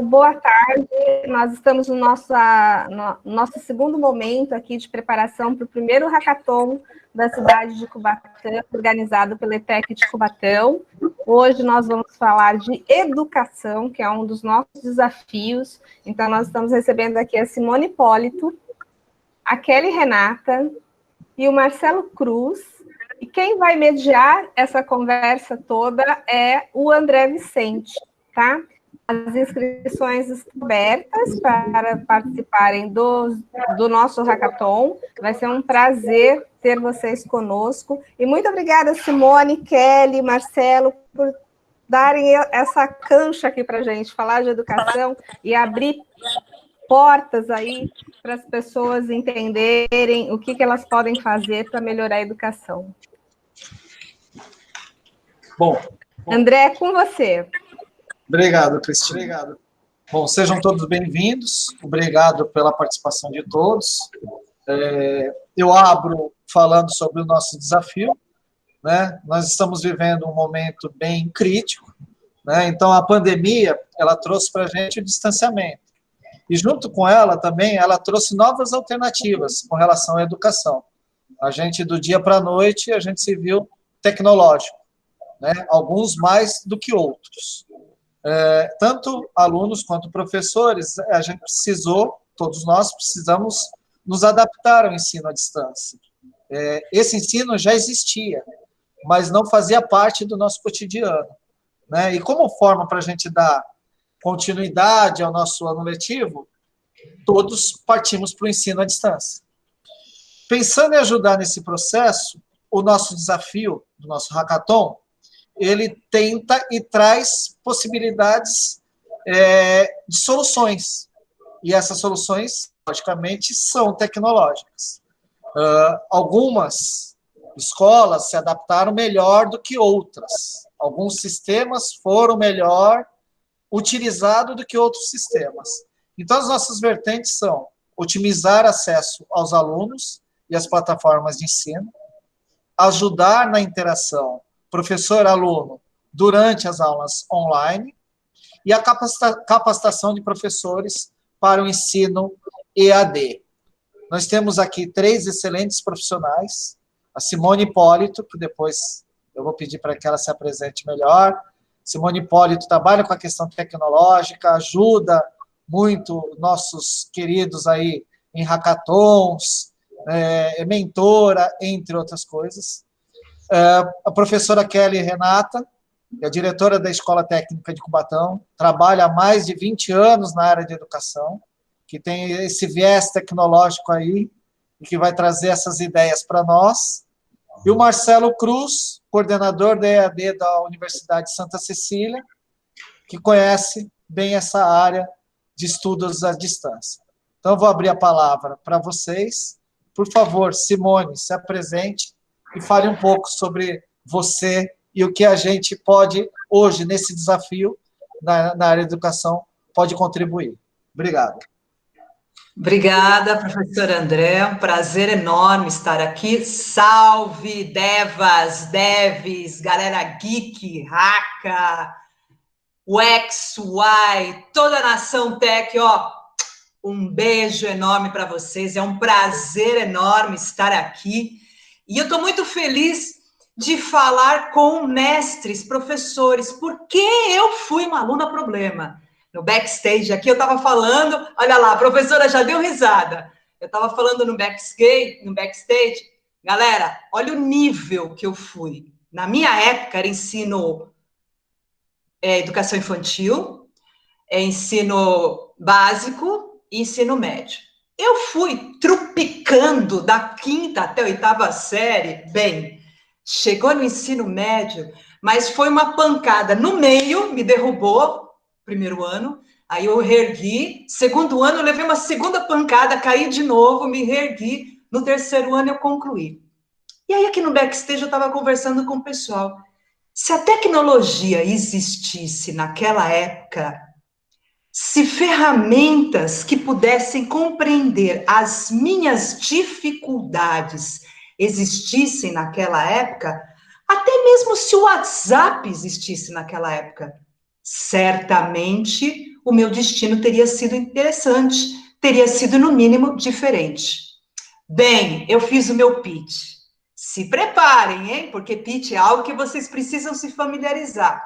Boa tarde, nós estamos no nosso segundo momento aqui de preparação para o primeiro hackathon da cidade de Cubatão, organizado pela ETEC de Cubatão. Hoje nós vamos falar de educação, que é um dos nossos desafios. Então, nós estamos recebendo aqui a Simone Hipólito, a Kelly Renata e o Marcelo Cruz. E quem vai mediar essa conversa toda é o André Vicente, tá? As inscrições estão abertas para participarem do nosso hackathon. Vai ser um prazer ter vocês conosco. E muito obrigada, Simone, Kelly, Marcelo, por darem essa cancha aqui para a gente, falar de educação e abrir portas aí para as pessoas entenderem o que elas podem fazer para melhorar a educação. Bom, André, é com você. Obrigado, Cristina. Obrigado. Bom, sejam todos bem-vindos. Obrigado pela participação de todos. Eu abro falando sobre o nosso desafio, né? Nós estamos vivendo um momento bem crítico, né? Então, a pandemia, ela trouxe para a gente o distanciamento. E, junto com ela, também, ela trouxe novas alternativas com relação à educação. A gente, do dia para a noite, a gente se viu tecnológico, né? Alguns mais do que outros. Tanto alunos quanto professores, a gente precisou, todos nós precisamos nos adaptar ao ensino à distância. Esse ensino já existia, mas não fazia parte do nosso cotidiano, né? E como forma para a gente dar continuidade ao nosso ano letivo, todos partimos para o ensino à distância. Pensando em ajudar nesse processo, o nosso desafio do nosso hackathon, ele tenta e traz possibilidades de soluções. E essas soluções, logicamente, são tecnológicas. Algumas escolas se adaptaram melhor do que outras. Alguns sistemas foram melhor utilizados do que outros sistemas. Então, as nossas vertentes são otimizar acesso aos alunos e às plataformas de ensino, ajudar na interação professor-aluno durante as aulas online e a capacitação de professores para o ensino EAD. Nós temos aqui 3 excelentes profissionais, a Simone Hipólito, que depois eu vou pedir para que ela se apresente melhor. Simone Hipólito trabalha com a questão tecnológica, ajuda muito nossos queridos aí em hackathons, é mentora, entre outras coisas. A professora Kelly Renata, que é a diretora da Escola Técnica de Cubatão, trabalha há mais de 20 anos na área de educação, que tem esse viés tecnológico aí, e que vai trazer essas ideias para nós. E o Marcelo Cruz, coordenador da EAD da Universidade de Santa Cecília, que conhece bem essa área de estudos à distância. Então, eu vou abrir a palavra para vocês. Por favor, Simone, se apresente e fale um pouco sobre você e o que a gente pode, hoje, nesse desafio, na área de educação, pode contribuir. Obrigado. Obrigada, professor André, é um prazer enorme estar aqui. Salve, devas, deves, galera geek, hacka, UX, UI, toda a nação tech, ó, um beijo enorme para vocês, é um prazer enorme estar aqui. E eu estou muito feliz de falar com mestres, professores, porque eu fui uma aluna problema. No backstage aqui eu estava falando, olha lá, a professora já deu risada. Eu estava falando no backstage, galera, olha o nível que eu fui. Na minha época era ensino educação infantil, ensino básico e ensino médio. Eu fui trupicando da 5ª até a 8ª série, bem, chegou no ensino médio, mas foi uma pancada no meio, me derrubou, primeiro ano, aí eu reergui, segundo ano eu levei uma segunda pancada, caí de novo, me reergui, no 3º ano eu concluí. E aí aqui no backstage eu estava conversando com o pessoal, se a tecnologia existisse naquela época, se ferramentas que pudessem compreender as minhas dificuldades existissem naquela época, até mesmo se o WhatsApp existisse naquela época, certamente o meu destino teria sido interessante, teria sido, no mínimo, diferente. Bem, eu fiz o meu pitch. Se preparem, hein? Porque pitch é algo que vocês precisam se familiarizar.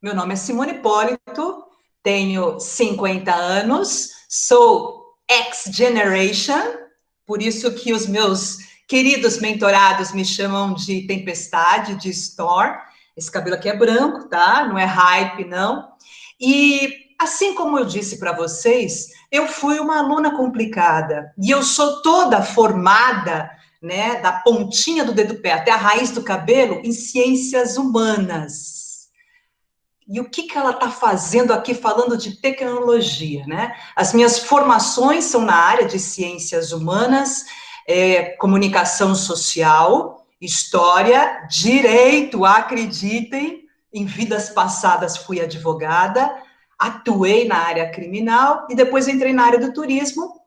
Meu nome é Simone Hipólito, tenho 50 anos, sou X-Generation, por isso que os meus queridos mentorados me chamam de Tempestade, de Storm. Esse cabelo aqui é branco, tá? Não é hype, não. E, assim como eu disse para vocês, eu fui uma aluna complicada. E eu sou toda formada, né, da pontinha do dedo do pé até a raiz do cabelo, em ciências humanas. E o que ela está fazendo aqui falando de tecnologia, né? As minhas formações são na área de ciências humanas, comunicação social, história, direito, acreditem, em vidas passadas fui advogada, atuei na área criminal e depois entrei na área do turismo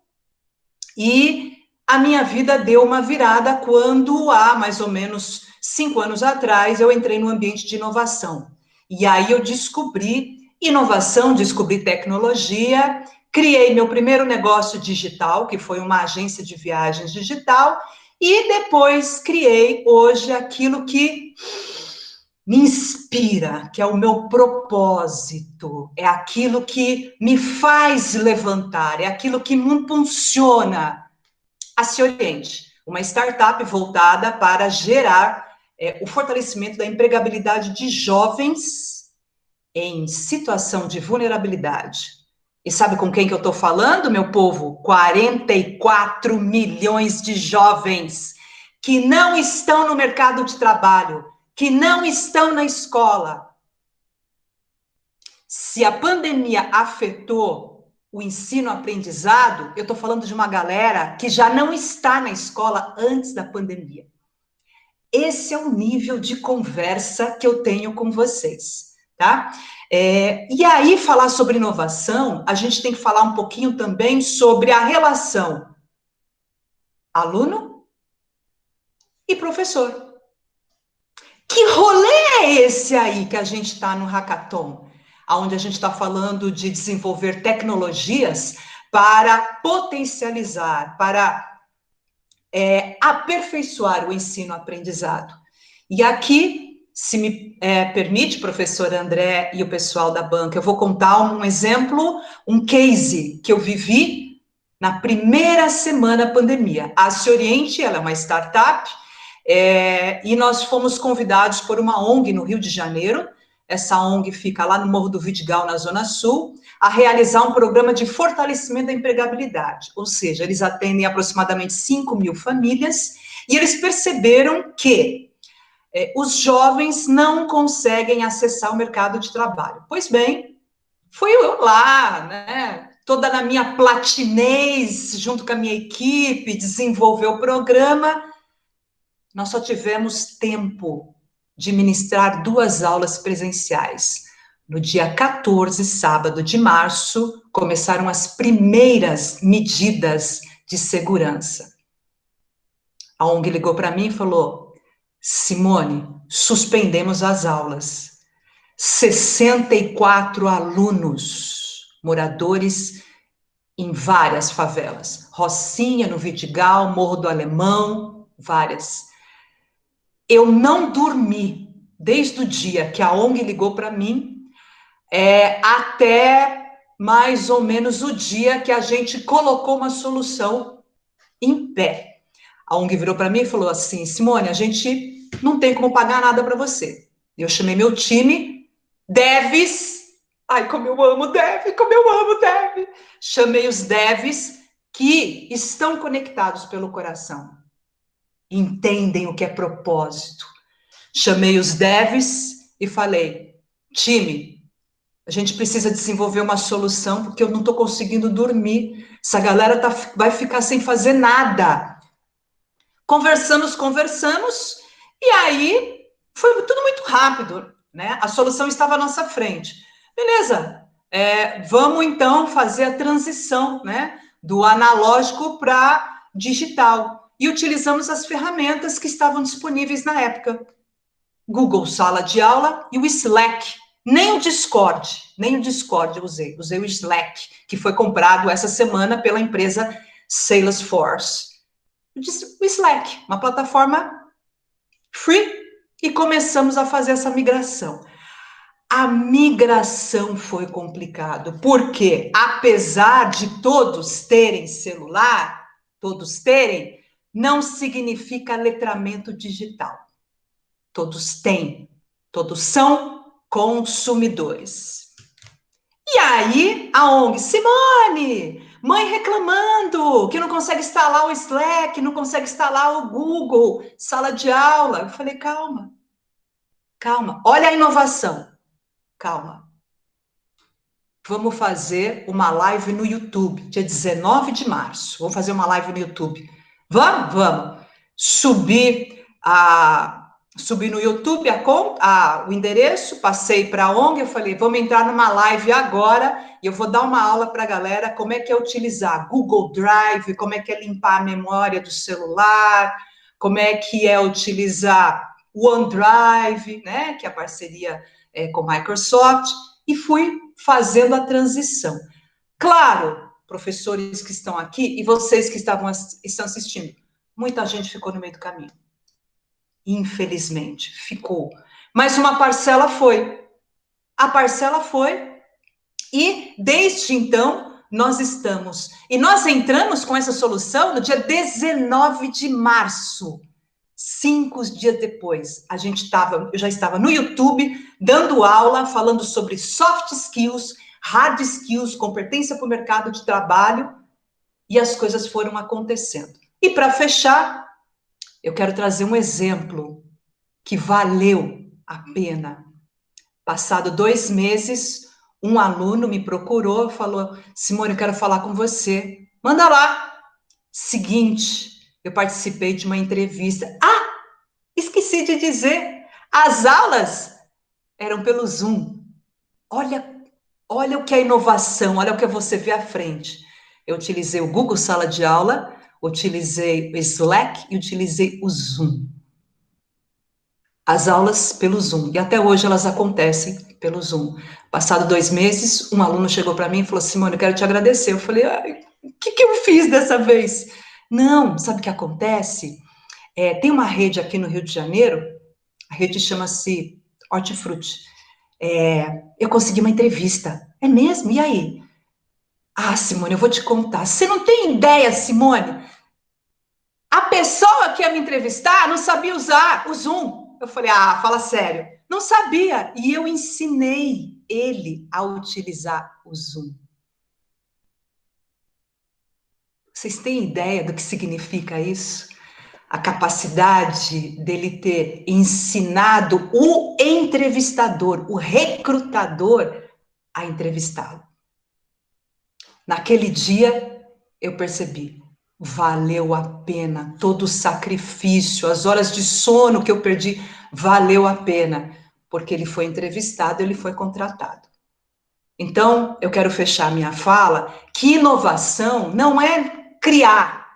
e a minha vida deu uma virada quando, há mais ou menos 5 anos atrás, eu entrei no ambiente de inovação. E aí eu descobri inovação, descobri tecnologia, criei meu primeiro negócio digital, que foi uma agência de viagens digital, e depois criei hoje aquilo que me inspira, que é o meu propósito, é aquilo que me faz levantar, é aquilo que me impulsiona. A Se Oriente, uma startup voltada para gerar o fortalecimento da empregabilidade de jovens em situação de vulnerabilidade. E sabe com quem que eu estou falando, meu povo? 44 milhões de jovens que não estão no mercado de trabalho, que não estão na escola. Se a pandemia afetou o ensino-aprendizado, eu estou falando de uma galera que já não está na escola antes da pandemia. Esse é o nível de conversa que eu tenho com vocês, tá? E aí, falar sobre inovação, a gente tem que falar um pouquinho também sobre a relação aluno e professor. Que rolê é esse aí que a gente está no Hackathon? Onde a gente está falando de desenvolver tecnologias para potencializar, para aperfeiçoar o ensino-aprendizado. E aqui, se me permite, professor André e o pessoal da banca, eu vou contar um exemplo, um case que eu vivi na primeira semana da pandemia. A Se Oriente, ela é uma startup, e nós fomos convidados por uma ONG no Rio de Janeiro, essa ONG fica lá no Morro do Vidigal, na Zona Sul, a realizar um programa de fortalecimento da empregabilidade, ou seja, eles atendem aproximadamente 5 mil famílias, e eles perceberam que os jovens não conseguem acessar o mercado de trabalho. Pois bem, fui eu lá, né, toda na minha platinez, junto com a minha equipe, desenvolver o programa. Nós só tivemos tempo de ministrar 2 aulas presenciais. No dia 14, sábado de março, começaram as primeiras medidas de segurança. A ONG ligou para mim e falou: Simone, suspendemos as aulas. 64 alunos, moradores em várias favelas. Rocinha, no Vidigal, Morro do Alemão, várias. Eu não dormi desde o dia que a ONG ligou para mim até mais ou menos o dia que a gente colocou uma solução em pé. A ONG virou para mim e falou assim: Simone, a gente não tem como pagar nada para você. Eu chamei meu time, devs, ai, como eu amo dev, como eu amo dev. Chamei os devs que estão conectados pelo coração, entendem o que é propósito. Chamei os devs e falei: time, a gente precisa desenvolver uma solução porque eu não estou conseguindo dormir. Essa galera vai ficar sem fazer nada. Conversamos, e aí foi tudo muito rápido, né? A solução estava à nossa frente. Beleza, vamos então fazer a transição, né, do analógico para digital. E utilizamos as ferramentas que estavam disponíveis na época. Google Sala de Aula e o Slack. Nem o Discord eu usei. Usei o Slack, que foi comprado essa semana pela empresa Salesforce. O Slack, uma plataforma free, e começamos a fazer essa migração. A migração foi complicado, porque apesar de todos terem celular, não significa letramento digital. Todos têm, todos são consumidores. E aí, a ONG, Simone, mãe reclamando que não consegue instalar o Slack, não consegue instalar o Google, sala de aula. Eu falei, calma, olha a inovação, calma. Vamos fazer uma live no YouTube, dia 19 de março. Vamos fazer uma live no YouTube. Vamos. Subir no YouTube o endereço, passei para a ONG, eu falei, vamos entrar numa live agora, e eu vou dar uma aula para a galera como é que é utilizar Google Drive, como é que é limpar a memória do celular, como é que é utilizar o OneDrive, né, que é a parceria com a Microsoft, e fui fazendo a transição. Claro, professores que estão aqui e vocês que estão assistindo, muita gente ficou no meio do caminho. Infelizmente, ficou. Mas uma parcela foi. A parcela foi. E, desde então, nós estamos. E nós entramos com essa solução no dia 19 de março. 5 dias depois, eu já estava no YouTube, dando aula, falando sobre soft skills, hard skills, competência para o mercado de trabalho, e as coisas foram acontecendo. E, para fechar, eu quero trazer um exemplo que valeu a pena. Passado 2 meses, um aluno me procurou e falou, Simone, eu quero falar com você. Manda lá. Seguinte, eu participei de uma entrevista. Esqueci de dizer, as aulas eram pelo Zoom. Olha o que é inovação, olha o que você vê à frente. Eu utilizei o Google Sala de Aula, utilizei o Slack e utilizei o Zoom. As aulas pelo Zoom, e até hoje elas acontecem pelo Zoom. Passado 2 meses, um aluno chegou para mim e falou, Simone, eu quero te agradecer. Eu falei, o que eu fiz dessa vez? Não, sabe o que acontece? Tem uma rede aqui no Rio de Janeiro, a rede chama-se Hortifruti. Eu consegui uma entrevista. É mesmo? E aí? Simone, eu vou te contar. Você não tem ideia, Simone? A pessoa que ia me entrevistar não sabia usar o Zoom. Eu falei, fala sério. Não sabia. E eu ensinei ele a utilizar o Zoom. Vocês têm ideia do que significa isso? A capacidade dele ter ensinado o entrevistador, o recrutador, a entrevistá-lo. Naquele dia, eu percebi, valeu a pena, todo o sacrifício, as horas de sono que eu perdi, valeu a pena, porque ele foi entrevistado, ele foi contratado. Então, eu quero fechar minha fala, que inovação não é criar,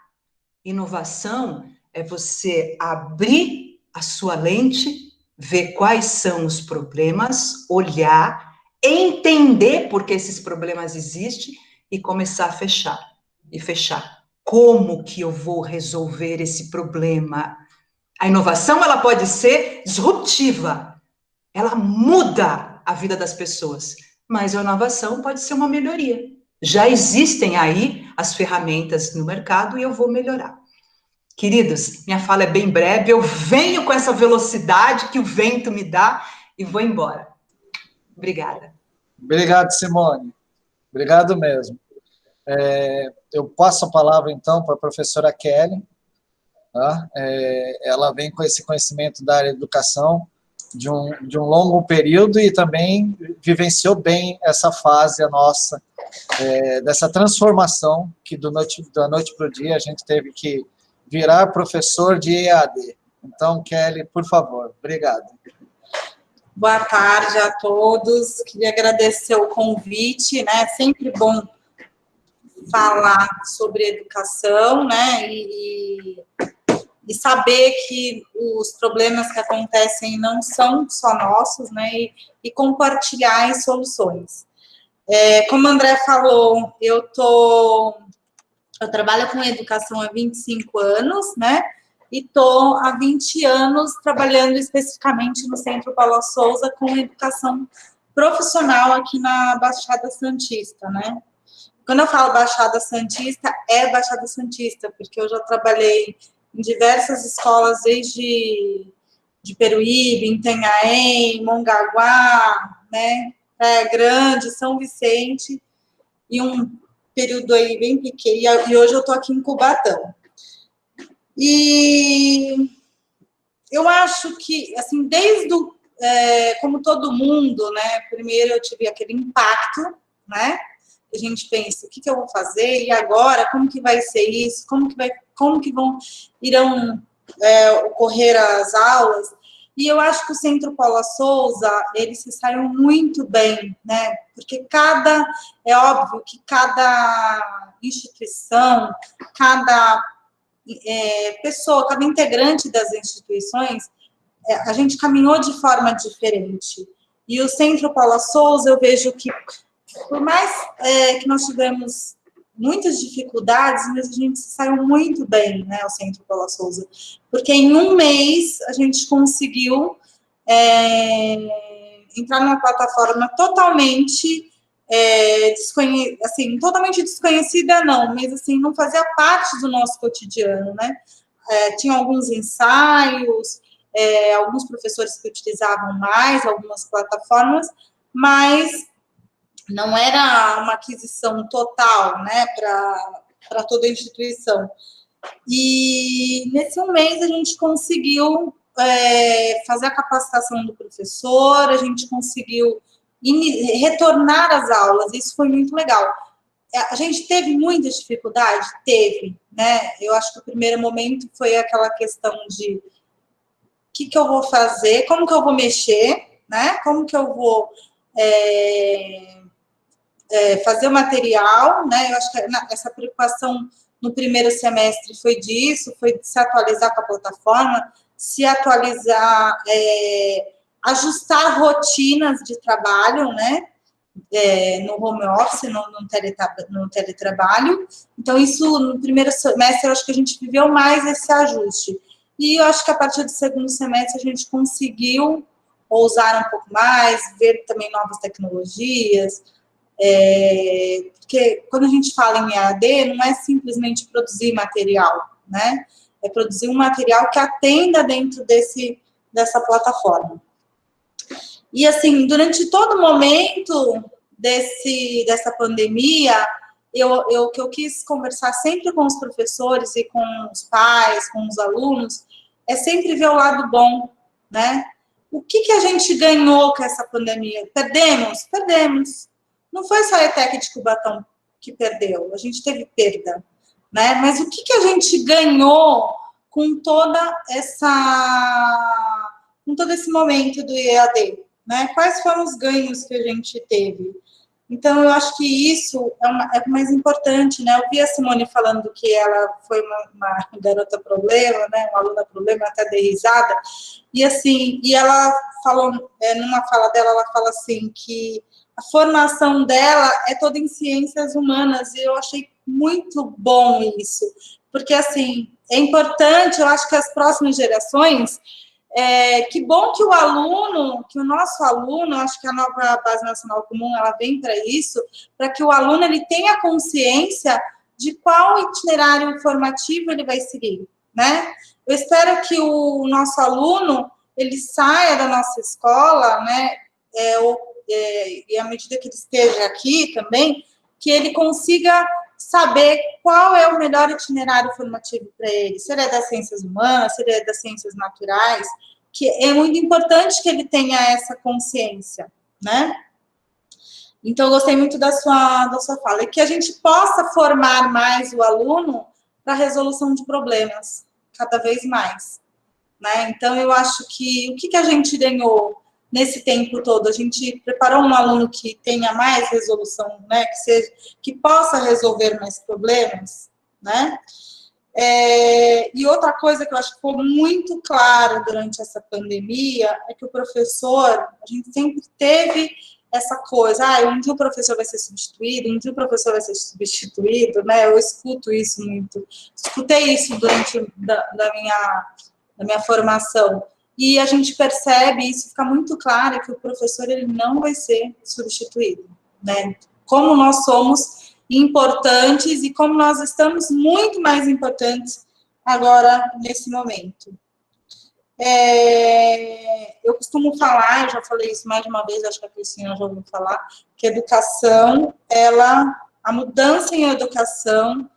inovação é você abrir a sua lente, ver quais são os problemas, olhar, entender por que esses problemas existem e começar a fechar. E fechar. Como que eu vou resolver esse problema? A inovação, ela pode ser disruptiva. Ela muda a vida das pessoas. Mas a inovação pode ser uma melhoria. Já existem aí as ferramentas no mercado e eu vou melhorar. Queridos, minha fala é bem breve, eu venho com essa velocidade que o vento me dá e vou embora. Obrigada. Obrigado, Simone. Obrigado mesmo. Eu passo a palavra, então, para a professora Kelly. Tá? Ela vem com esse conhecimento da área de educação de um longo período e também vivenciou bem essa fase nossa, dessa transformação que da noite para o dia a gente teve que virar professor de EAD. Então, Kelly, por favor, obrigado. Boa tarde a todos. Queria agradecer o convite, né? É sempre bom falar sobre educação, né? E saber que os problemas que acontecem não são só nossos, né? E compartilhar as soluções. Como o André falou, eu trabalho com educação há 25 anos, né? E estou há 20 anos trabalhando especificamente no Centro Paula Souza com educação profissional aqui na Baixada Santista, né? Quando eu falo Baixada Santista, é Baixada Santista, porque eu já trabalhei em diversas escolas, desde de Peruíbe, Itanhaém, Mongaguá, né? Praia Grande, São Vicente, e um período aí bem pequeno, e hoje eu estou aqui em Cubatão. E eu acho que, assim, como todo mundo, né, primeiro eu tive aquele impacto, né, a gente pensa, o que eu vou fazer, e agora, como que vai ser isso, como que irão ocorrer as aulas, e eu acho que o Centro Paula Souza, ele se saiu muito bem, né, porque é óbvio que cada instituição, cada pessoa, cada integrante das instituições, a gente caminhou de forma diferente. E o Centro Paula Souza, eu vejo que, por mais que nós tivemos muitas dificuldades, mas a gente saiu muito bem, né, o Centro Paula Souza, porque em um mês a gente conseguiu entrar numa plataforma totalmente totalmente desconhecida, não, mas assim, não fazia parte do nosso cotidiano, né? Tinha alguns ensaios, alguns professores que utilizavam mais algumas plataformas, mas não era uma aquisição total, né, para toda a instituição. E nesse um mês a gente conseguiu fazer a capacitação do professor, a gente conseguiu retornar às aulas, isso foi muito legal. A gente teve muita dificuldade? Teve, né? Eu acho que o primeiro momento foi aquela questão de o que eu vou fazer, como que eu vou mexer, né? Como que eu vou fazer o material, né? Eu acho que essa preocupação no primeiro semestre foi disso, foi de se atualizar com a plataforma, se atualizar, ajustar rotinas de trabalho, né? No home office, no teletrabalho. Então, isso, no primeiro semestre, eu acho que a gente viveu mais esse ajuste. E eu acho que a partir do segundo semestre a gente conseguiu ousar um pouco mais, ver também novas tecnologias, porque quando a gente fala em EAD, não é simplesmente produzir material, né? É produzir um material que atenda dentro dessa plataforma. E, assim, durante todo o momento dessa pandemia, o que eu quis conversar sempre com os professores e com os pais, com os alunos, é sempre ver o lado bom, né? O que a gente ganhou com essa pandemia? Perdemos? Perdemos. Não foi só a ETEC de Cubatão que perdeu, a gente teve perda, né? Mas o que a gente ganhou com todo esse momento do EAD, né? Quais foram os ganhos que a gente teve? Então, eu acho que isso é o mais importante, né? Eu vi a Simone falando que ela foi uma garota problema, né? Uma aluna problema, até dei risada. E, assim, ela falou, numa fala dela, ela fala assim, que a formação dela é toda em ciências humanas, e eu achei muito bom isso. Porque, assim, é importante, eu acho que as próximas gerações... que bom que o nosso aluno, acho que a nova Base Nacional Comum, ela vem para isso, para que o aluno ele tenha consciência de qual itinerário formativo ele vai seguir, né? Eu espero que o nosso aluno, ele saia da nossa escola, né, e à medida que ele esteja aqui também, que ele consiga saber qual é o melhor itinerário formativo para ele, se ele é das ciências humanas, se ele é das ciências naturais, que é muito importante que ele tenha essa consciência, né? Então, eu gostei muito da sua fala, e que a gente possa formar mais o aluno para a resolução de problemas, cada vez mais, né? Então, eu acho que o que a gente ganhou? nesse tempo todo? A gente preparou um aluno que tenha mais resolução, né? Que possa resolver mais problemas, né? E outra coisa que eu acho que ficou muito clara durante essa pandemia é que o professor, a gente sempre teve essa coisa, um dia o professor vai ser substituído, um dia o professor vai ser substituído, né? Eu escuto isso muito, escutei isso durante da minha formação. E a gente percebe, isso fica muito claro, que o professor ele não vai ser substituído, né? Como nós somos importantes e como nós estamos muito mais importantes agora, nesse momento. Eu costumo falar, eu já falei isso mais de uma vez, acho que a Cristina já ouviu falar, que a educação, a mudança em educação,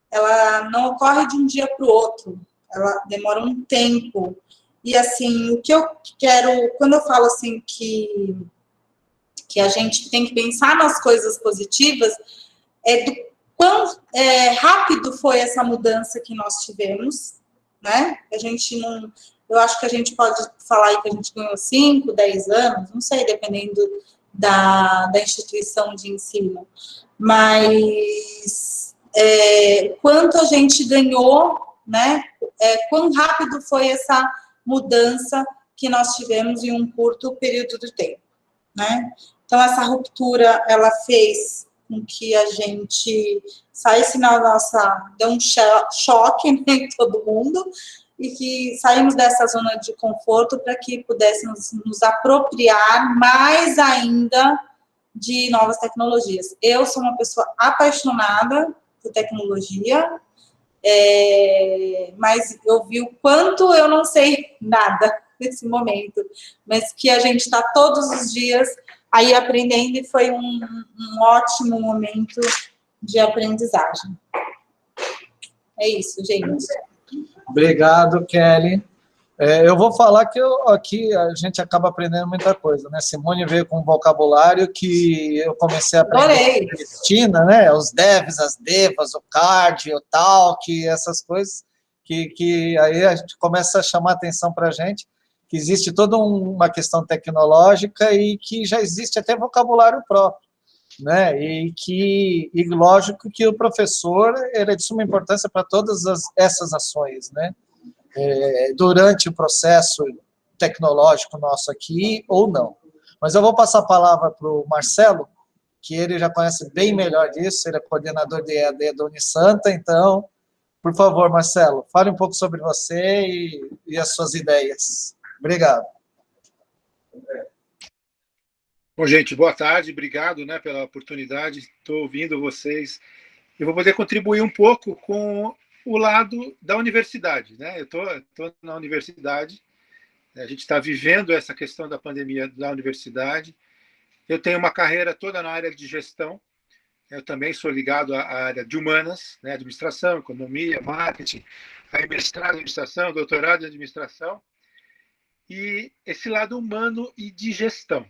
ela não ocorre de um dia para o outro, ela demora um tempo. E, assim, o que eu quero, quando eu falo, assim, que a gente tem que pensar nas coisas positivas, do quão rápido foi essa mudança que nós tivemos, né? A gente não... Eu acho que a gente pode falar aí que a gente ganhou 5, 10 anos, não sei, dependendo da instituição de ensino. Mas quanto a gente ganhou, né? Quão rápido foi essa mudança que nós tivemos em um curto período de tempo, né? Então, essa ruptura, ela fez com que a gente saísse deu um choque em todo mundo, e que saímos dessa zona de conforto para que pudéssemos nos apropriar mais ainda de novas tecnologias. Eu sou uma pessoa apaixonada por tecnologia, mas eu vi o quanto eu não sei nada nesse momento, mas que a gente está todos os dias aí aprendendo, e foi um ótimo momento de aprendizagem. É isso, gente. Obrigado, Kelly. Eu vou falar que aqui a gente acaba aprendendo muita coisa, né? Simone veio com um vocabulário que eu comecei a aprender com Cristina, né? Os devs, as devas, o card, o talk, essas coisas que aí a gente começa a chamar atenção para a gente, que existe toda uma questão tecnológica e que já existe até vocabulário próprio, né? E lógico que o professor ele é de suma importância para todas essas ações, né? Durante o processo tecnológico nosso aqui, ou não. Mas eu vou passar a palavra para o Marcelo, que ele já conhece bem melhor disso, ele é coordenador de EAD da Unisanta, então, por favor, Marcelo, fale um pouco sobre você e as suas ideias. Obrigado. Bom, gente, boa tarde, obrigado, né, pela oportunidade, estou ouvindo vocês. Eu vou poder contribuir um pouco com o lado da universidade, né? Eu estou na universidade, a gente está vivendo essa questão da pandemia da universidade. Eu tenho uma carreira toda na área de gestão, eu também sou ligado à área de humanas, né? Administração, economia, marketing, aí mestrado em administração, doutorado em administração, e esse lado humano e de gestão.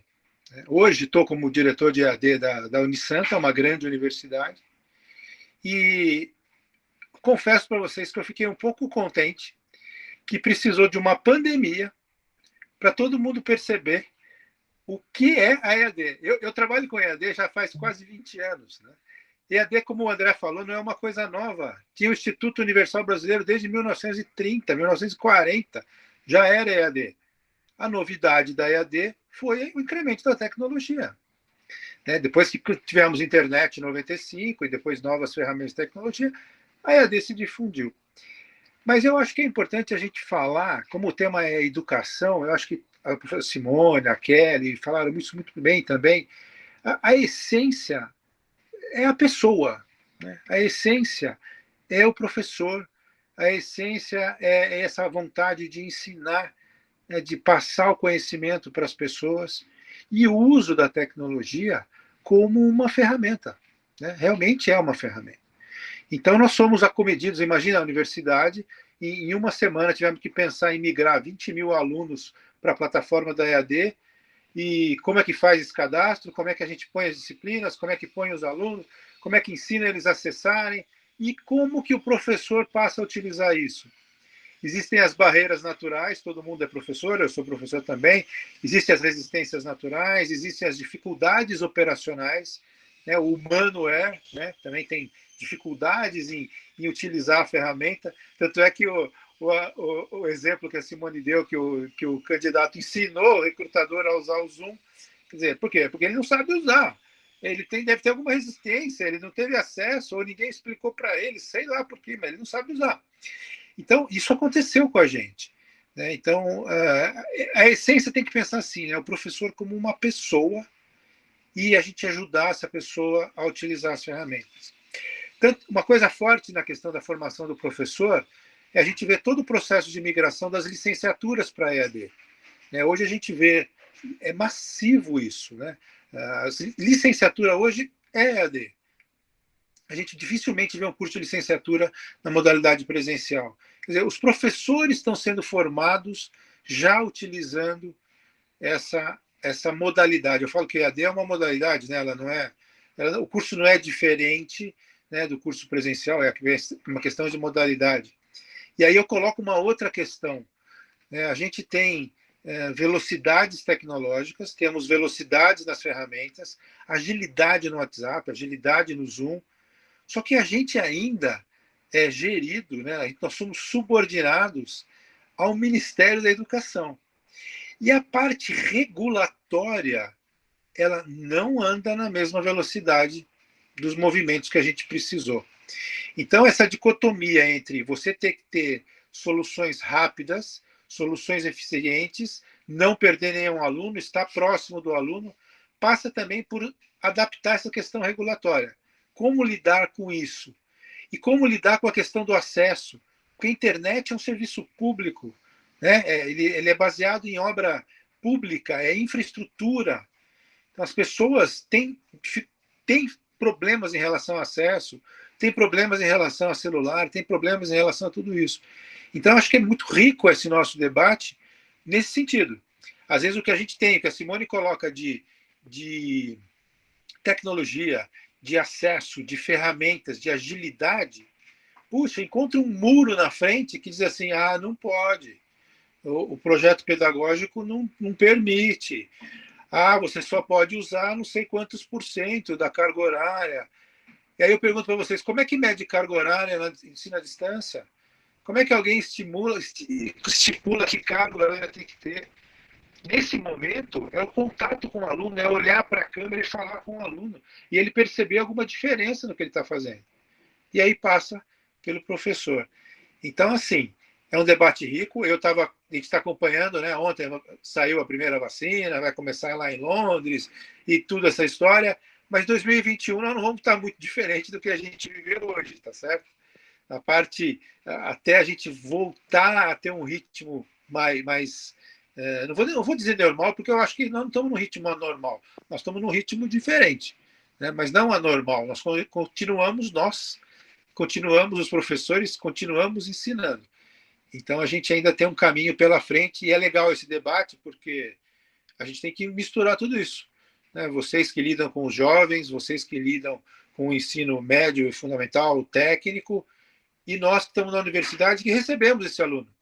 Hoje estou como diretor de EAD da Unisanta, uma grande universidade, e confesso para vocês que eu fiquei um pouco contente que precisou de uma pandemia para todo mundo perceber o que é a EAD. Eu trabalho com EAD já faz quase 20 anos, né? EAD, como o André falou, não é uma coisa nova. Tinha o Instituto Universal Brasileiro desde 1930, 1940, já era EAD. A novidade da EAD foi o incremento da tecnologia. Depois que tivemos internet em 95 e depois novas ferramentas de tecnologia, a EAD se difundiu. Mas eu acho que é importante a gente falar, como o tema é educação, eu acho que a professora Simone, a Kelly falaram isso muito bem também, a essência é a pessoa, né? A essência é o professor, a essência é essa vontade de ensinar, de passar o conhecimento para as pessoas, e o uso da tecnologia como uma ferramenta, né? Realmente é uma ferramenta. Então, nós somos acomedidos, imagina a universidade, e em uma semana tivemos que pensar em migrar 20 mil alunos para a plataforma da EAD, e como é que faz esse cadastro, como é que a gente põe as disciplinas, como é que põe os alunos, como é que ensina eles a acessarem, e como que o professor passa a utilizar isso. Existem as barreiras naturais, todo mundo é professor, eu sou professor também. Existem as resistências naturais, existem as dificuldades operacionais, né? O humano né? Também tem dificuldades em utilizar a ferramenta. Tanto é que o exemplo que a Simone deu, que o candidato ensinou o recrutador a usar o Zoom, quer dizer, por quê? Porque ele não sabe usar. Ele deve ter alguma resistência, ele não teve acesso, ou ninguém explicou para ele, sei lá por quê, mas ele não sabe usar. Então, isso aconteceu com a gente, né? Então, a essência tem que pensar assim, né? O professor como uma pessoa e a gente ajudar essa pessoa a utilizar as ferramentas. Tanto, uma coisa forte na questão da formação do professor é a gente ver todo o processo de migração das licenciaturas para EAD. Né? Hoje a gente vê, é massivo isso, né? A licenciatura hoje é EAD. A gente dificilmente vê um curso de licenciatura na modalidade presencial. Quer dizer, os professores estão sendo formados já utilizando essa modalidade. Eu falo que EAD é uma modalidade, né? O curso não é diferente, né, do curso presencial, é uma questão de modalidade. E aí eu coloco uma outra questão. Né? A gente tem velocidades tecnológicas, temos velocidades nas ferramentas, agilidade no WhatsApp, agilidade no Zoom, só que a gente ainda é gerido, né? Nós somos subordinados ao Ministério da Educação. E a parte regulatória, ela não anda na mesma velocidade dos movimentos que a gente precisou. Então, essa dicotomia entre você ter que ter soluções rápidas, soluções eficientes, não perder nenhum aluno, estar próximo do aluno, passa também por adaptar essa questão regulatória. Como lidar com isso? E como lidar com a questão do acesso? Porque a internet é um serviço público, né? Ele é baseado em obra pública, é infraestrutura. Então, as pessoas têm problemas em relação ao acesso, têm problemas em relação a celular, têm problemas em relação a tudo isso. Então, acho que é muito rico esse nosso debate nesse sentido. Às vezes, o que a gente tem, que a Simone coloca de tecnologia, de acesso, de ferramentas, de agilidade, puxa, encontra um muro na frente que diz assim, não pode, o projeto pedagógico não permite, você só pode usar não sei quantos % da carga horária. E aí eu pergunto para vocês, como é que mede carga horária no ensino à distância? Como é que alguém estipula que carga horária tem que ter? Nesse momento, é o contato com o aluno, é olhar para a câmera e falar com o aluno, e ele perceber alguma diferença no que ele está fazendo. E aí passa pelo professor. Então, assim, é um debate rico. A gente está acompanhando, né? Ontem saiu a primeira vacina, vai começar lá em Londres, e toda essa história, mas 2021 nós não vamos estar muito diferente do que a gente viveu hoje, tá certo? A parte, até a gente voltar a ter um ritmo mais não vou dizer normal, porque eu acho que nós não estamos num ritmo anormal, nós estamos num ritmo diferente, né? Mas não anormal, continuamos os professores, continuamos ensinando. Então a gente ainda tem um caminho pela frente, e é legal esse debate, porque a gente tem que misturar tudo isso, né? Vocês que lidam com os jovens, vocês que lidam com o ensino médio e fundamental, o técnico, e nós que estamos na universidade que recebemos esse aluno.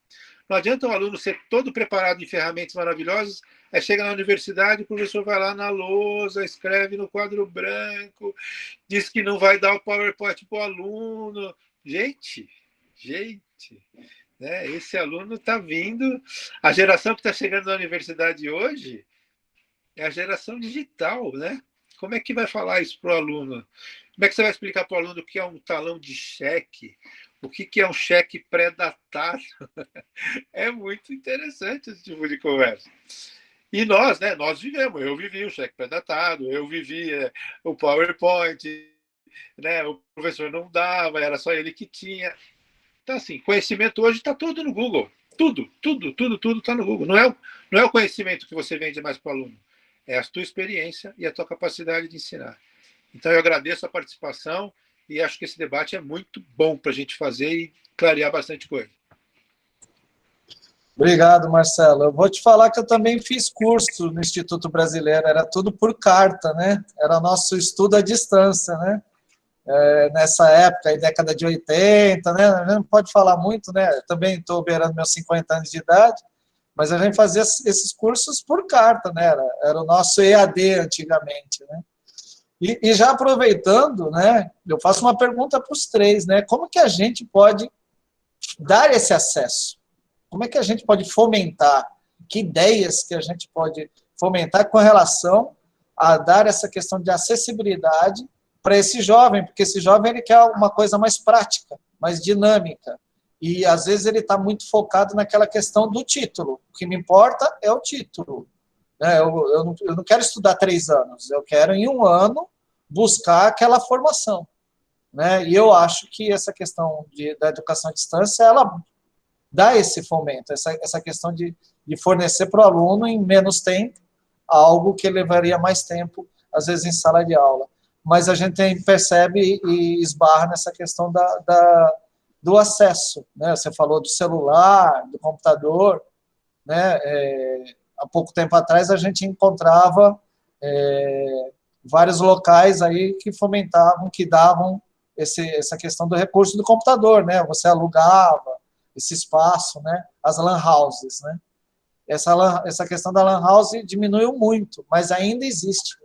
Não adianta o aluno ser todo preparado em ferramentas maravilhosas, aí chega na universidade, o professor vai lá na lousa, escreve no quadro branco, diz que não vai dar o PowerPoint para o aluno. Gente, né? Esse aluno está vindo... A geração que está chegando na universidade hoje é a geração digital, né? Como é que vai falar isso para o aluno? Como é que você vai explicar para o aluno o que é um talão de cheque? O que é um cheque pré-datado? É muito interessante esse tipo de conversa. E nós, né? Nós vivemos. Eu vivi o cheque pré-datado, eu vivi o PowerPoint, né? O professor não dava, era só ele que tinha. Então, assim, conhecimento hoje está tudo no Google. Tudo está no Google. Não é o conhecimento que você vende mais para o aluno. É a tua experiência e a tua capacidade de ensinar. Então, eu agradeço a participação e acho que esse debate é muito bom para a gente fazer e clarear bastante coisa. Obrigado, Marcelo. Eu vou te falar que eu também fiz curso no Instituto Brasileiro, era tudo por carta, né? Era nosso estudo à distância, né? nessa época, aí, década de 80, né? A gente não pode falar muito, né? Eu também estou beirando meus 50 anos de idade, mas a gente fazia esses cursos por carta, né? Era o nosso EAD antigamente, né? E já aproveitando, né? Eu faço uma pergunta para os três, né? Como que a gente pode dar esse acesso? Como é que a gente pode fomentar? Que ideias que a gente pode fomentar com relação a dar essa questão de acessibilidade para esse jovem? Porque esse jovem ele quer uma coisa mais prática, mais dinâmica. E, às vezes, ele está muito focado naquela questão do título. O que me importa é o título. Eu não quero estudar 3 anos, eu quero, em 1 ano, buscar aquela formação. Né? E eu acho que essa questão da educação à distância, ela dá esse fomento, essa questão de fornecer para o aluno, em menos tempo, algo que levaria mais tempo, às vezes, em sala de aula. Mas a gente percebe e esbarra nessa questão do acesso. Né? Você falou do celular, do computador. Né? Há pouco tempo atrás, a gente encontrava vários locais aí que fomentavam, que davam essa questão do recurso do computador. Né? Você alugava esse espaço, né? As lan houses. Né? Essa questão da lan house diminuiu muito, mas ainda existe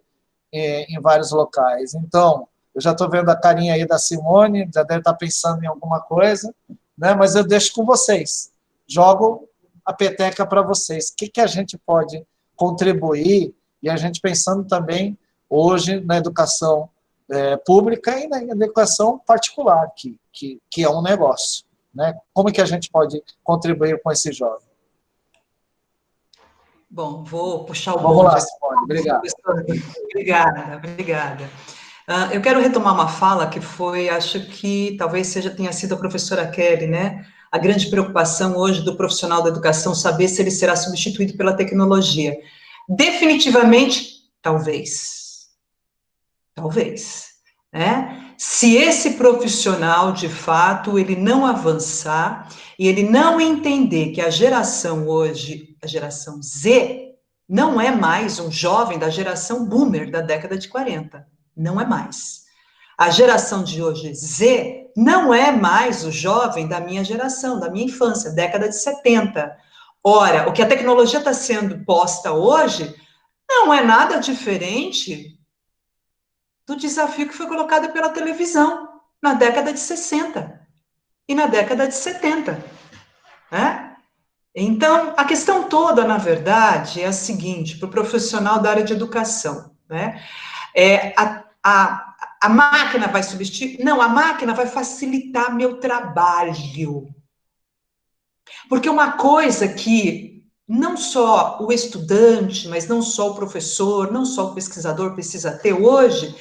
em vários locais. Então, eu já estou vendo a carinha aí da Simone, já deve estar pensando em alguma coisa, né? Mas eu deixo com vocês. Jogo a peteca para vocês. O que a gente pode contribuir? E a gente pensando também hoje na educação pública e na educação particular, que é um negócio. Né? Como que a gente pode contribuir com esse jovem? Bom, vou puxar o bonde. Vamos lá, Simone. Obrigada. Obrigada. Eu quero retomar uma fala que foi, acho que talvez tenha sido a professora Kelly, né? A grande preocupação hoje do profissional da educação saber se ele será substituído pela tecnologia. Definitivamente, talvez. Talvez. Né? Se esse profissional, de fato, ele não avançar e ele não entender que a geração hoje, a geração Z, não é mais um jovem da geração boomer da década de 40. Não é mais. A geração de hoje, Z, não é mais o jovem da minha geração, da minha infância, década de 70. Ora, o que a tecnologia está sendo posta hoje não é nada diferente do desafio que foi colocado pela televisão na década de 60 e na década de 70. Né? Então, a questão toda, na verdade, é a seguinte, para o profissional da área de educação, né? A máquina vai substituir? Não, a máquina vai facilitar meu trabalho. Porque uma coisa que não só o estudante, mas não só o professor, não só o pesquisador precisa ter hoje,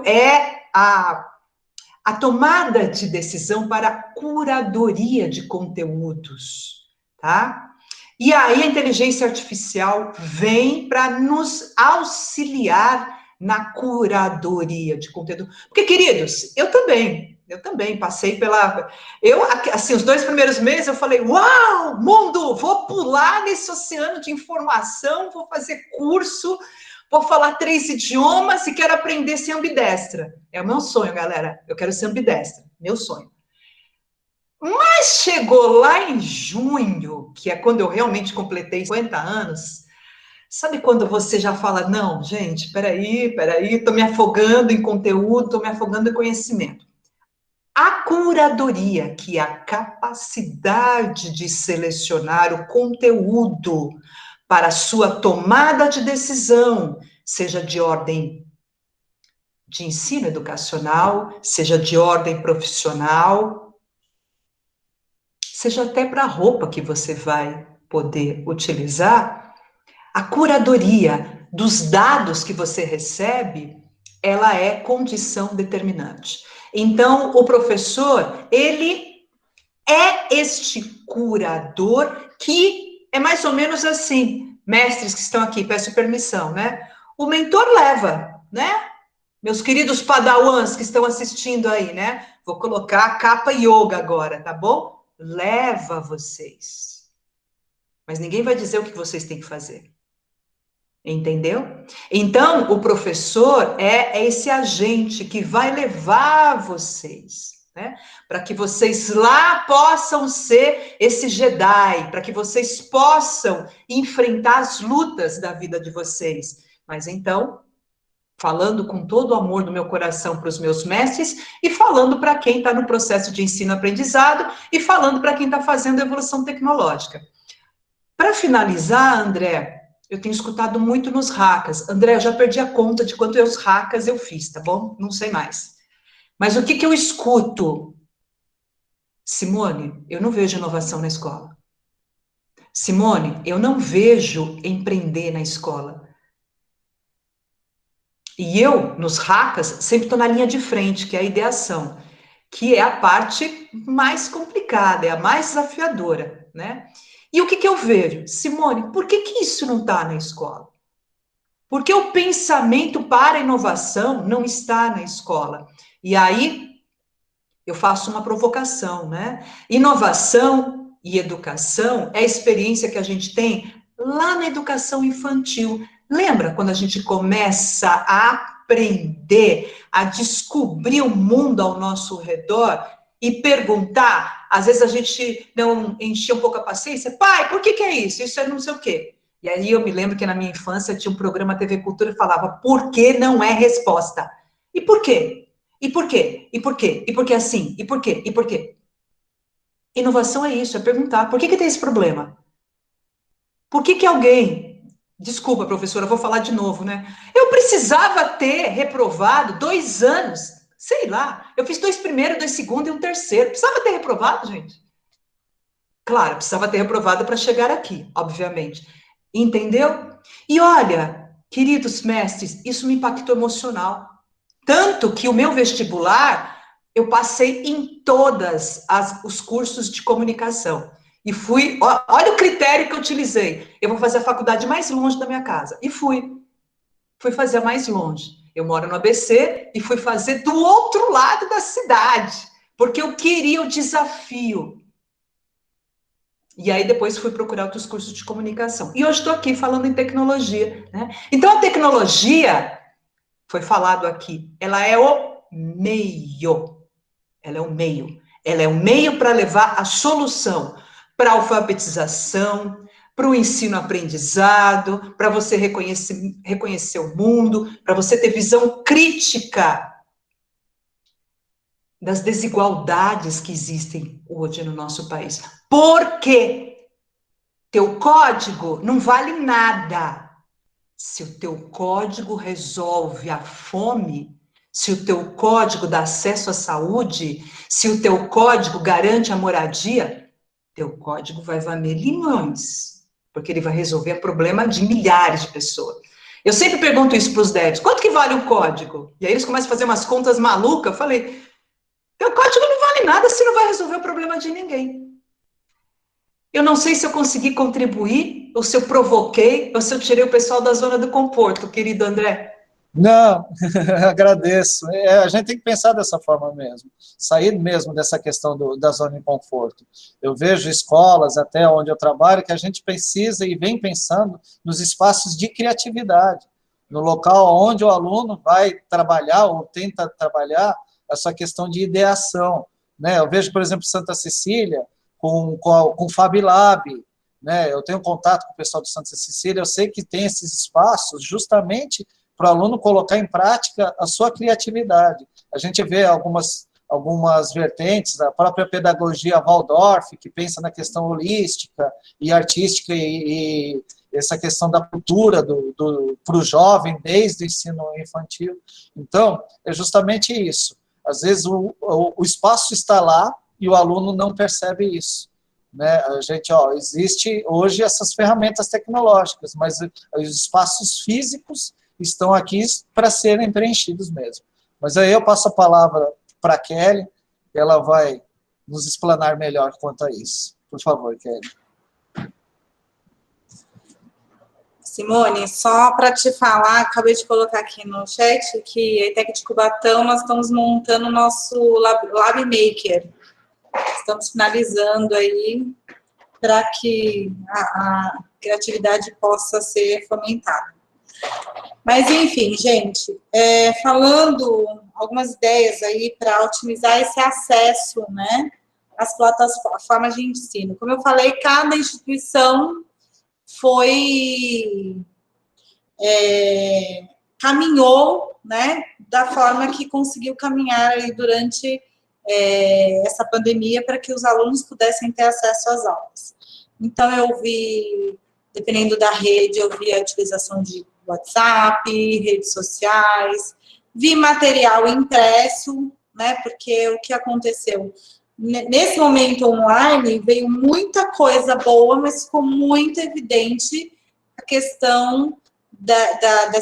é a tomada de decisão para a curadoria de conteúdos, tá? E aí a inteligência artificial vem para nos auxiliar na curadoria de conteúdo. Porque, queridos, eu também passei pela... assim, os 2 primeiros meses eu falei, uau, mundo, vou pular nesse oceano de informação, vou fazer curso, vou falar 3 idiomas e quero aprender a ser ambidestra. É o meu sonho, galera. Eu quero ser ambidestra, meu sonho. Mas chegou lá em junho, que é quando eu realmente completei 50 anos, sabe quando você já fala, não, gente, peraí, estou me afogando em conteúdo, estou me afogando em conhecimento. A curadoria, que é a capacidade de selecionar o conteúdo para a sua tomada de decisão, seja de ordem de ensino educacional, seja de ordem profissional, seja até para a roupa que você vai poder utilizar, a curadoria dos dados que você recebe, ela é condição determinante. Então, o professor, ele é este curador que é mais ou menos assim, mestres que estão aqui, peço permissão, né? O mentor leva, né? Meus queridos padawans que estão assistindo aí, né? Vou colocar a capa yoga agora, tá bom? Leva vocês. Mas ninguém vai dizer o que vocês têm que fazer. Entendeu? Então, o professor é esse agente que vai levar vocês, né? Para que vocês lá possam ser esse Jedi, para que vocês possam enfrentar as lutas da vida de vocês. Mas então, falando com todo o amor do meu coração para os meus mestres e falando para quem está no processo de ensino-aprendizado e falando para quem está fazendo evolução tecnológica. Para finalizar, André, eu tenho escutado muito nos hackers. André, eu já perdi a conta de quantos hackers eu fiz, tá bom? Não sei mais. Mas o que eu escuto? Simone, eu não vejo inovação na escola. Simone, eu não vejo empreender na escola. E eu, nos hackers, sempre estou na linha de frente, que é a ideação, que é a parte mais complicada, é a mais desafiadora, né? E o que eu vejo? Simone, por que isso não está na escola? Porque o pensamento para a inovação não está na escola. E aí, eu faço uma provocação, né? Inovação e educação é a experiência que a gente tem lá na educação infantil. Lembra quando a gente começa a aprender, a descobrir o mundo ao nosso redor e perguntar? Às vezes a gente não enchia um pouco a paciência. Pai, por que é isso? Isso é não sei o quê. E aí eu me lembro que na minha infância tinha um programa TV Cultura que falava por que não é resposta. E por quê? E por quê? E por quê? E por que assim? E por quê? E por quê? Inovação é isso, é perguntar. Por que tem esse problema? Por que alguém... Desculpa, professora, vou falar de novo, né? Eu precisava ter reprovado 2 anos, sei lá. Eu fiz 2 primeiros, 2 segundos e 1 terceiro. Precisava ter reprovado, gente? Claro, precisava ter reprovado para chegar aqui, obviamente. Entendeu? E olha, queridos mestres, isso me impactou emocional. Tanto que o meu vestibular, eu passei em todos os cursos de comunicação. E fui, olha o critério que eu utilizei. Eu vou fazer a faculdade mais longe da minha casa. E fui fazer mais longe. Eu moro no ABC e fui fazer do outro lado da cidade, porque eu queria o desafio. E aí depois fui procurar outros cursos de comunicação. E hoje estou aqui falando em tecnologia, né? Então a tecnologia, foi falado aqui, ela é o meio. Ela é o meio. Ela é o meio para levar a solução para a alfabetização, para o ensino-aprendizado, para você reconhecer o mundo, para você ter visão crítica das desigualdades que existem hoje no nosso país. Porque teu código não vale nada. Se o teu código resolve a fome, se o teu código dá acesso à saúde, se o teu código garante a moradia, teu código vai valer milhões, porque ele vai resolver o problema de milhares de pessoas. Eu sempre pergunto isso para os devs, quanto que vale o código? E aí eles começam a fazer umas contas malucas, eu falei, teu código não vale nada se não vai resolver o problema de ninguém. Eu não sei se eu consegui contribuir, ou se eu provoquei, ou se eu tirei o pessoal da zona do conforto, querido André. Não, agradeço. A gente tem que pensar dessa forma mesmo, sair mesmo dessa questão da zona de conforto. Eu vejo escolas, até onde eu trabalho, que a gente precisa e vem pensando nos espaços de criatividade, no local onde o aluno vai trabalhar ou tenta trabalhar essa questão de ideação, né? Eu vejo, por exemplo, Santa Cecília com o Fab Lab, né? Eu tenho contato com o pessoal de Santa Cecília, eu sei que tem esses espaços justamente para o aluno colocar em prática a sua criatividade. A gente vê algumas vertentes, a própria pedagogia Waldorf, que pensa na questão holística e artística e essa questão da cultura para o jovem desde o ensino infantil. Então, é justamente isso. Às vezes o espaço está lá e o aluno não percebe isso. Né? A gente, existe hoje essas ferramentas tecnológicas, mas os espaços físicos estão aqui para serem preenchidos mesmo. Mas aí eu passo a palavra para a Kelly, ela vai nos explanar melhor quanto a isso. Por favor, Kelly. Simone, só para te falar, acabei de colocar aqui no chat que a ETEC de Cubatão, nós estamos montando o nosso Lab Maker. Estamos finalizando aí para que a criatividade possa ser fomentada. Mas, enfim, gente, falando algumas ideias aí para otimizar esse acesso, né, às plataformas de ensino. Como eu falei, cada instituição caminhou, né, da forma que conseguiu caminhar aí durante essa pandemia para que os alunos pudessem ter acesso às aulas. Então, eu vi, dependendo da rede, eu vi a utilização de WhatsApp, redes sociais, vi material impresso, né, porque o que aconteceu? Nesse momento online, veio muita coisa boa, mas ficou muito evidente a questão da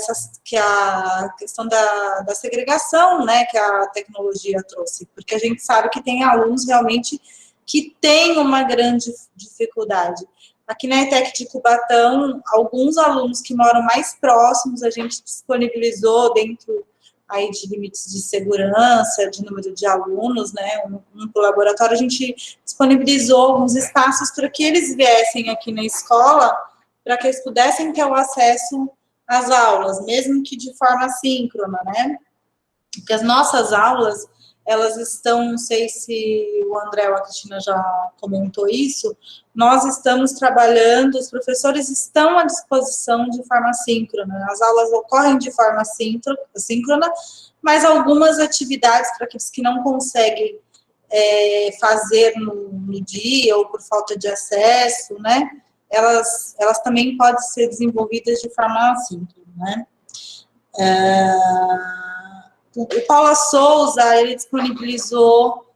segregação, né, que a tecnologia trouxe, porque a gente sabe que tem alunos realmente que têm uma grande dificuldade. Aqui na ETEC de Cubatão, alguns alunos que moram mais próximos, a gente disponibilizou dentro aí de limites de segurança, de número de alunos, né, um laboratório, a gente disponibilizou alguns espaços para que eles viessem aqui na escola, para que eles pudessem ter o acesso às aulas, mesmo que de forma síncrona, né, porque as nossas aulas, elas estão, não sei se o André ou a Cristina já comentou isso, nós estamos trabalhando, os professores estão à disposição de forma síncrona, as aulas ocorrem de forma síncrona, mas algumas atividades para aqueles que não conseguem fazer no dia ou por falta de acesso, né, elas também podem ser desenvolvidas de forma síncrona, né. O Paula Souza, ele disponibilizou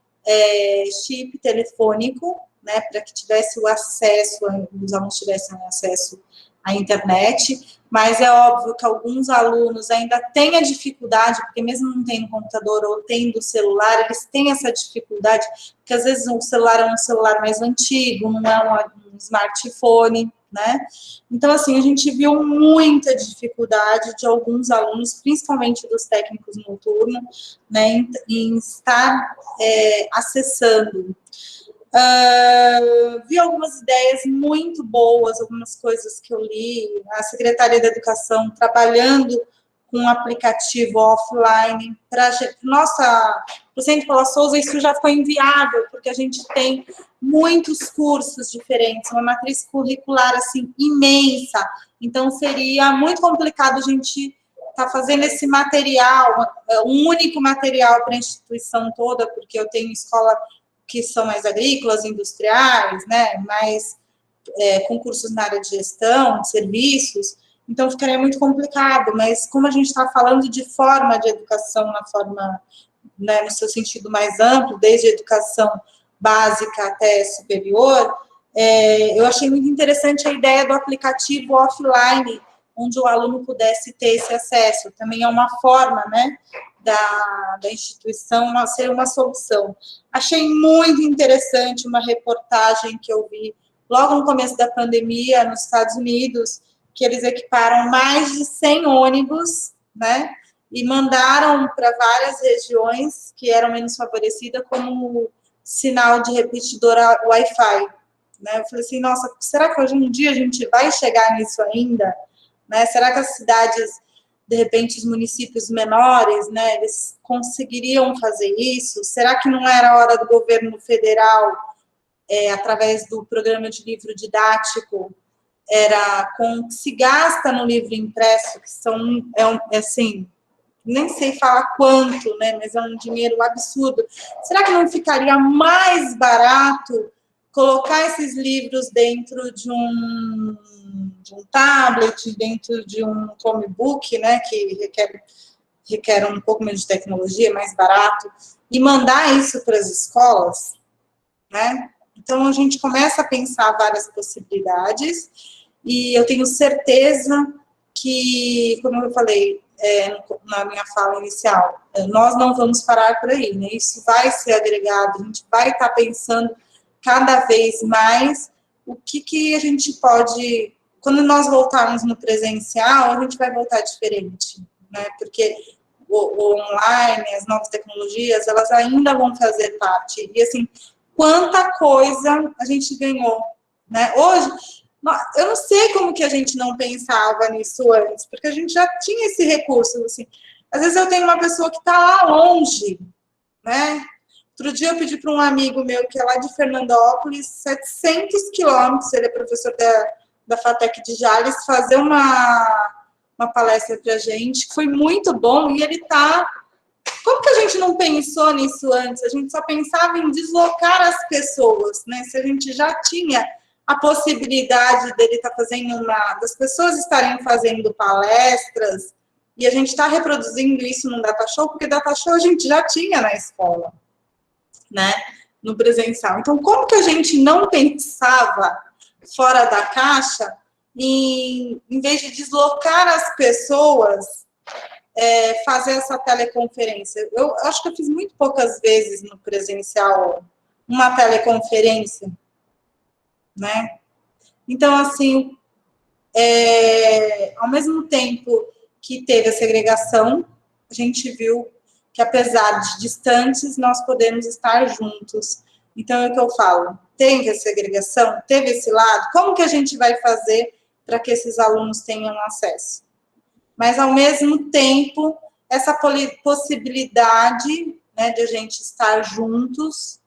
chip telefônico, né, para que tivesse o acesso, os alunos tivessem acesso à internet, mas é óbvio que alguns alunos ainda têm a dificuldade, porque mesmo não tendo computador ou tendo celular, eles têm essa dificuldade, porque às vezes o celular é um celular mais antigo, não é um smartphone, né? Então, assim, a gente viu muita dificuldade de alguns alunos, principalmente dos técnicos noturnos, né, em estar acessando. Vi algumas ideias muito boas, algumas coisas que eu li, a Secretaria da Educação trabalhando com um aplicativo offline, para o Centro Paula Souza, isso já foi inviável, porque a gente tem muitos cursos diferentes, uma matriz curricular, assim, imensa, então seria muito complicado a gente estar fazendo esse material, um único material para a instituição toda, porque eu tenho escola que são mais agrícolas, industriais, né, mais com cursos na área de gestão, de serviços, então ficaria muito complicado, mas como a gente está falando de forma de educação, na forma, né, no seu sentido mais amplo, desde a educação básica até superior, eu achei muito interessante a ideia do aplicativo offline, onde o aluno pudesse ter esse acesso, também é uma forma, né, da instituição ser uma solução. Achei muito interessante uma reportagem que eu vi logo no começo da pandemia, nos Estados Unidos, que eles equiparam mais de 100 ônibus, né, e mandaram para várias regiões que eram menos favorecidas como sinal de repetidor Wi-Fi, né, eu falei assim, nossa, será que hoje um dia a gente vai chegar nisso ainda, né, será que as cidades, de repente, os municípios menores, né, eles conseguiriam fazer isso, será que não era hora do governo federal, através do programa de livro didático, com o que se gasta no livro impresso, que são, assim, nem sei falar quanto, né, mas é um dinheiro absurdo. Será que não ficaria mais barato colocar esses livros dentro de um tablet, dentro de um Chromebook, né, que requer um pouco menos de tecnologia, mais barato, e mandar isso para as escolas, né? Então, a gente começa a pensar várias possibilidades, e eu tenho certeza que, como eu falei na minha fala inicial, nós não vamos parar por aí, né? Isso vai ser agregado, a gente vai estar pensando cada vez mais o que a gente pode... Quando nós voltarmos no presencial, a gente vai voltar diferente, né? Porque o online, as novas tecnologias, elas ainda vão fazer parte. E, assim, quanta coisa a gente ganhou, né? Hoje, Eu não sei como que a gente não pensava nisso antes, porque a gente já tinha esse recurso, assim. Às vezes eu tenho uma pessoa que está lá longe, né? Outro dia eu pedi para um amigo meu que é lá de Fernandópolis, 700 quilômetros, ele é professor da FATEC de Jales, fazer uma palestra para a gente, que foi muito bom, e ele está... Como que a gente não pensou nisso antes? A gente só pensava em deslocar as pessoas, né? Se a gente já tinha a possibilidade dele estar fazendo das pessoas estarem fazendo palestras, e a gente está reproduzindo isso no Data Show, porque Data Show a gente já tinha na escola, né? No presencial. Então, como que a gente não pensava fora da caixa, em vez de deslocar as pessoas, fazer essa teleconferência? Eu acho que eu fiz muito poucas vezes no presencial uma teleconferência, né? Então, assim, ao mesmo tempo que teve a segregação, a gente viu que, apesar de distantes, nós podemos estar juntos. Então, é o que eu falo, teve a segregação, teve esse lado, como que a gente vai fazer para que esses alunos tenham acesso? Mas, ao mesmo tempo, essa possibilidade, né, de a gente estar juntos,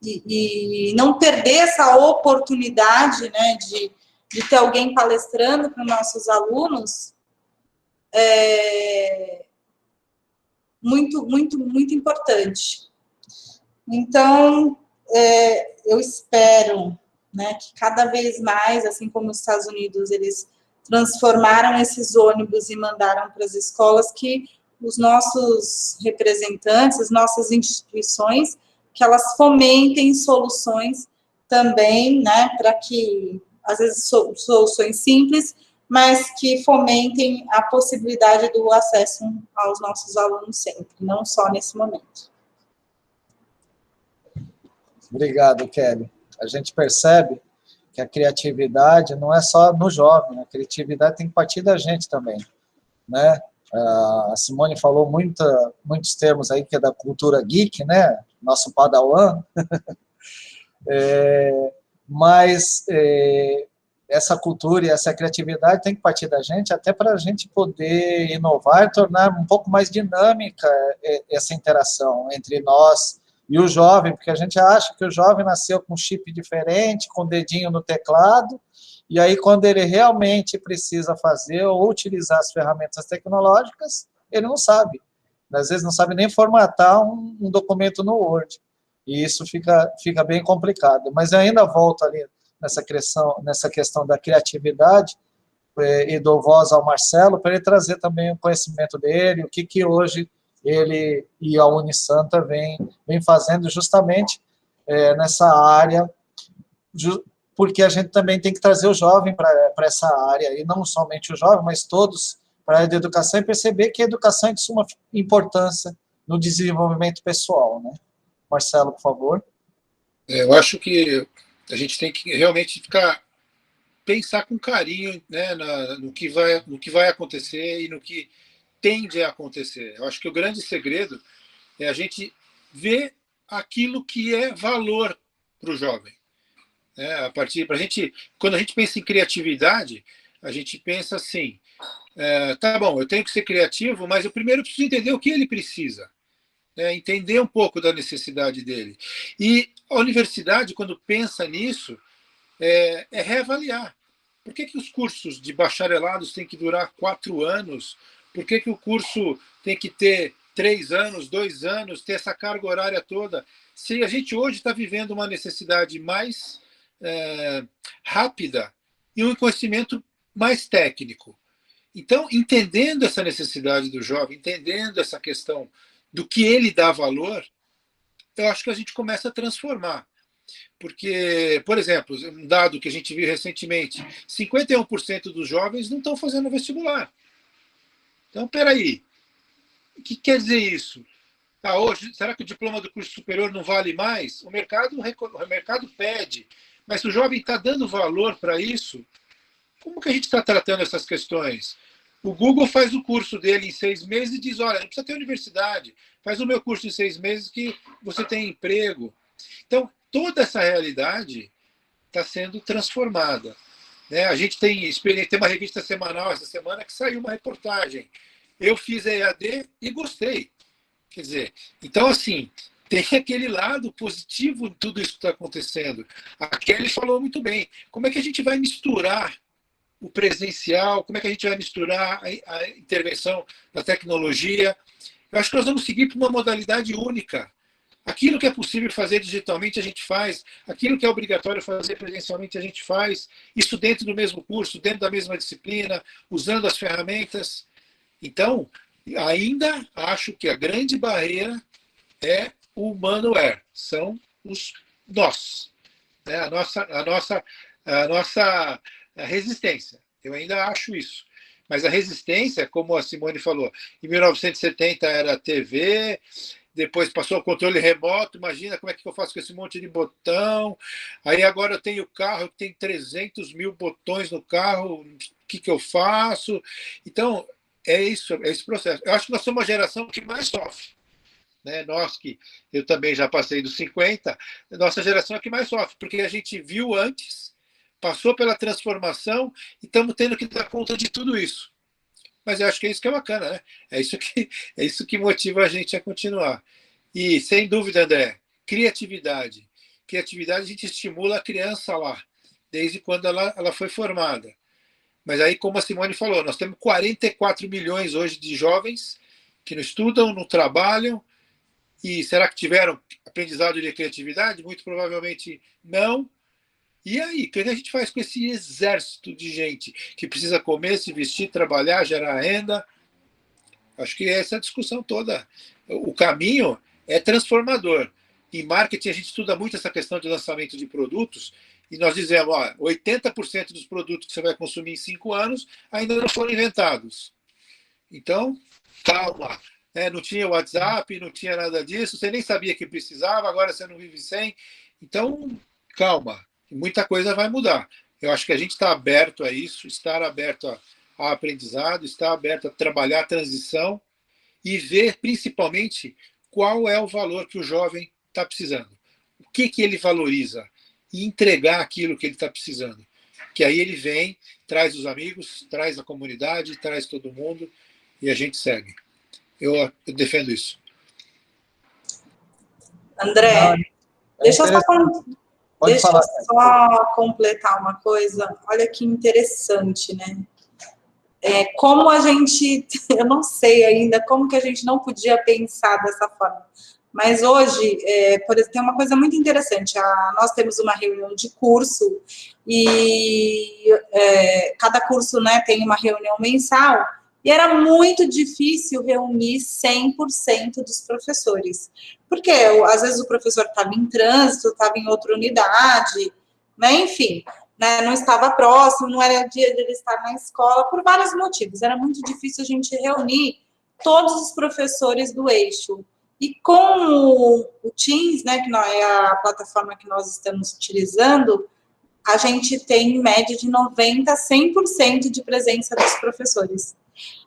e não perder essa oportunidade, né, de ter alguém palestrando para os nossos alunos, muito, muito, muito importante. Então, eu espero, né, que cada vez mais, assim como os Estados Unidos, eles transformaram esses ônibus e mandaram para as escolas, que os nossos representantes, as nossas instituições, que elas fomentem soluções também, né, para que, às vezes, soluções simples, mas que fomentem a possibilidade do acesso aos nossos alunos sempre, não só nesse momento. Obrigado, Kelly. A gente percebe que a criatividade não é só no jovem, a criatividade tem que partir da gente também, né? A Simone falou muitos termos aí que é da cultura geek, né? Nosso padawan. Mas essa cultura e essa criatividade tem que partir da gente, até para a gente poder inovar e tornar um pouco mais dinâmica essa interação entre nós e o jovem, porque a gente acha que o jovem nasceu com um chip diferente, com o dedinho no teclado, e aí quando ele realmente precisa fazer ou utilizar as ferramentas tecnológicas, ele não sabe. Às vezes não sabe nem formatar um documento no Word. E isso fica bem complicado. Mas eu ainda volto ali nessa questão da criatividade, e dou voz ao Marcelo, para ele trazer também o conhecimento dele, o que hoje ele e a Unisanta vem fazendo justamente nessa área, porque a gente também tem que trazer o jovem para essa área, e não somente o jovem, mas todos para a área de educação, e perceber que a educação é de suma importância no desenvolvimento pessoal, né? Marcelo, por favor. Eu acho que a gente tem que realmente pensar com carinho, né, no que vai acontecer e no que tende a acontecer. Eu acho que o grande segredo é a gente ver aquilo que é valor para o jovem. Quando a gente pensa em criatividade, a gente pensa assim, tá bom, eu tenho que ser criativo, mas eu primeiro preciso entender o que ele precisa. Entender um pouco da necessidade dele. E a universidade, quando pensa nisso, é reavaliar. Por que os cursos de bacharelados têm que durar 4 anos? Por que o curso tem que ter 3 anos, 2 anos, ter essa carga horária toda? Se a gente hoje está vivendo uma necessidade mais rápida e um conhecimento mais técnico. Então, entendendo essa necessidade do jovem, entendendo essa questão do que ele dá valor, eu acho que a gente começa a transformar. Porque, por exemplo, um dado que a gente viu recentemente, 51% dos jovens não estão fazendo vestibular. Então, peraí, o que quer dizer isso? Hoje, será que o diploma do curso superior não vale mais? O mercado pede, mas se o jovem está dando valor para isso, como que a gente está tratando essas questões? O Google faz o curso dele em 6 meses e diz, olha, não precisa ter universidade, faz o meu curso em 6 meses que você tem emprego. Então, toda essa realidade está sendo transformada. Né? A gente tem uma revista semanal essa semana que saiu uma reportagem. Eu fiz a EAD e gostei. Quer dizer, então, assim, tem aquele lado positivo de tudo isso que está acontecendo. A Kelly falou muito bem. Como é que a gente vai misturar o presencial? Como é que a gente vai misturar a intervenção da tecnologia? Eu acho que nós vamos seguir para uma modalidade única. Aquilo que é possível fazer digitalmente, a gente faz. Aquilo que é obrigatório fazer presencialmente, a gente faz. Isso dentro do mesmo curso, dentro da mesma disciplina, usando as ferramentas. Então, ainda acho que a grande barreira é o humanware, são os nós, né? a nossa resistência. Eu ainda acho isso. Mas a resistência, como a Simone falou, em 1970 era TV, depois passou o controle remoto, imagina como é que eu faço com esse monte de botão, aí agora eu tenho carro que tem 300 mil botões no carro, o que eu faço? Então, é esse processo. Eu acho que nós somos uma geração que mais sofre. Né? Nós que, eu também já passei dos 50, nossa geração é que mais sofre, porque a gente viu antes, passou pela transformação e estamos tendo que dar conta de tudo isso. Mas eu acho que é isso que é bacana, né? É isso que motiva a gente a continuar. E, sem dúvida, André, criatividade. Criatividade a gente estimula a criança lá, desde quando ela foi formada. Mas aí, como a Simone falou, nós temos 44 milhões hoje de jovens que não estudam, não trabalham. E será que tiveram aprendizado de criatividade? Muito provavelmente não. E aí, o que a gente faz com esse exército de gente que precisa comer, se vestir, trabalhar, gerar renda? Acho que essa é a discussão toda. O caminho é transformador. Em marketing, a gente estuda muito essa questão de lançamento de produtos, e nós dizemos, ó, 80% dos produtos que você vai consumir em 5 anos ainda não foram inventados. Então, calma. Não tinha WhatsApp, não tinha nada disso, você nem sabia que precisava, agora você não vive sem. Então, calma, muita coisa vai mudar. Eu acho que a gente está aberto a isso, estar aberto a aprendizado, estar aberto a trabalhar a transição e ver, principalmente, qual é o valor que o jovem está precisando. O que ele valoriza e entregar aquilo que ele está precisando. Que aí ele vem, traz os amigos, traz a comunidade, traz todo mundo e a gente segue. Eu defendo isso. André, deixa eu só completar uma coisa. Olha que interessante, né? Como a gente, eu não sei ainda como que a gente não podia pensar dessa forma. Mas hoje, por exemplo, tem uma coisa muito interessante. Nós temos uma reunião de curso e cada curso, né, tem uma reunião mensal. E era muito difícil reunir 100% dos professores. Porque, às vezes, o professor estava em trânsito, estava em outra unidade, né? Enfim, né? Não estava próximo, não era dia de ele estar na escola, por vários motivos. Era muito difícil a gente reunir todos os professores do eixo. E com o Teams, né, que é a plataforma que nós estamos utilizando, a gente tem, em média, de 90% a 100% de presença dos professores.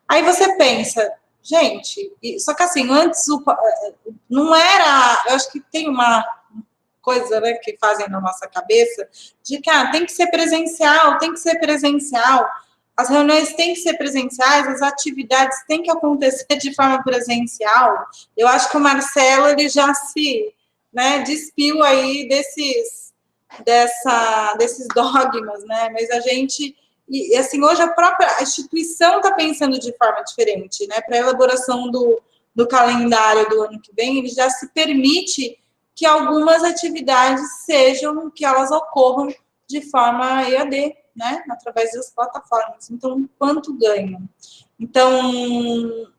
Aí você pensa, gente, só que assim, antes não era, eu acho que tem uma coisa, né, que fazem na nossa cabeça, de que tem que ser presencial, as reuniões têm que ser presenciais, as atividades têm que acontecer de forma presencial. Eu acho que o Marcelo, ele já se, né, despiu aí desses dogmas, né, mas a gente... E, assim, hoje a própria instituição está pensando de forma diferente, né? Para a elaboração do calendário do ano que vem, ele já se permite que algumas atividades que elas ocorram de forma EAD, né? Através das plataformas. Então, quanto ganham? Então,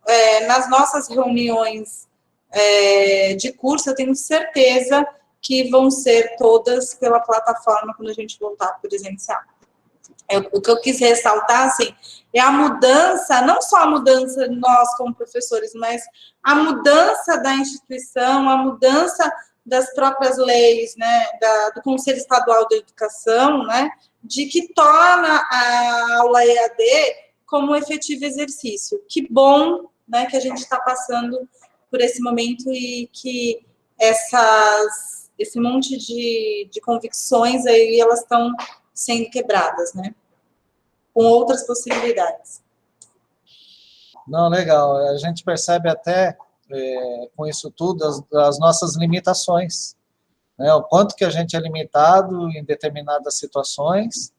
nas nossas reuniões de curso, eu tenho certeza que vão ser todas pela plataforma quando a gente voltar para presencial. O que eu quis ressaltar, assim, é a mudança, não só a mudança de nós como professores, mas a mudança da instituição, a mudança das próprias leis, né, do Conselho Estadual da Educação, né, de que torna a aula EAD como um efetivo exercício. Que bom, né, que a gente está passando por esse momento e que esse monte de convicções aí, elas estão sendo quebradas, né? Com outras possibilidades. Não, legal. A gente percebe até, com isso tudo, as nossas limitações, né? O quanto que a gente é limitado em determinadas situações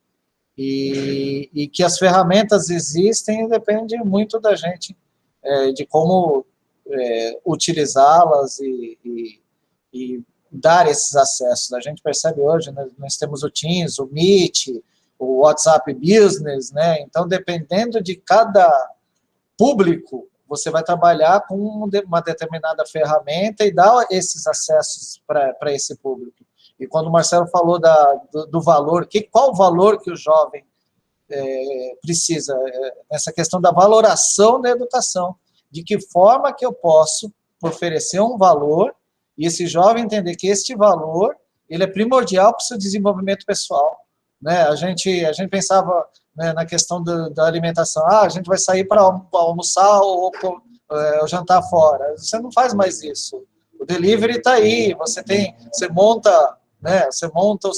e que as ferramentas existem e depende muito da gente, de como utilizá-las e dar esses acessos. A gente percebe hoje, né, nós temos o Teams, o Meet, o WhatsApp Business, né? Então, dependendo de cada público, você vai trabalhar com uma determinada ferramenta e dar esses acessos para esse público. E quando o Marcelo falou do valor, qual o valor que o jovem precisa? Essa questão da valoração da educação. De que forma que eu posso oferecer um valor e esse jovem entender que este valor ele é primordial para o seu desenvolvimento pessoal. Né? A gente pensava, né, na questão da alimentação, a gente vai sair para almoçar ou jantar fora. Você não faz mais isso. O delivery está aí, você monta, né, o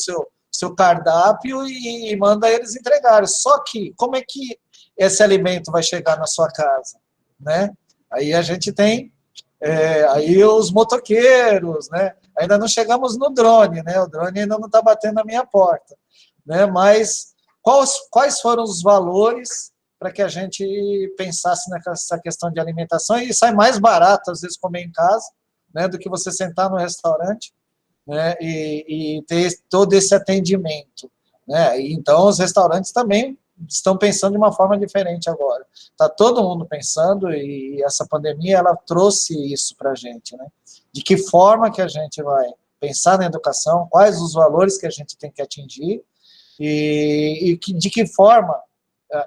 seu cardápio e manda eles entregarem. Só que, como é que esse alimento vai chegar na sua casa? Né? Aí a gente tem aí os motoqueiros, né? Ainda não chegamos no drone, né? O drone ainda não está batendo na minha porta. Né? Mas quais foram os valores para que a gente pensasse nessa questão de alimentação e sai mais barato, às vezes, comer em casa, né, do que você sentar no restaurante, né, e ter todo esse atendimento. Né? E, então, os restaurantes também estão pensando de uma forma diferente agora. Está todo mundo pensando e essa pandemia ela trouxe isso para a gente. Né? De que forma que a gente vai pensar na educação, quais os valores que a gente tem que atingir, e de que forma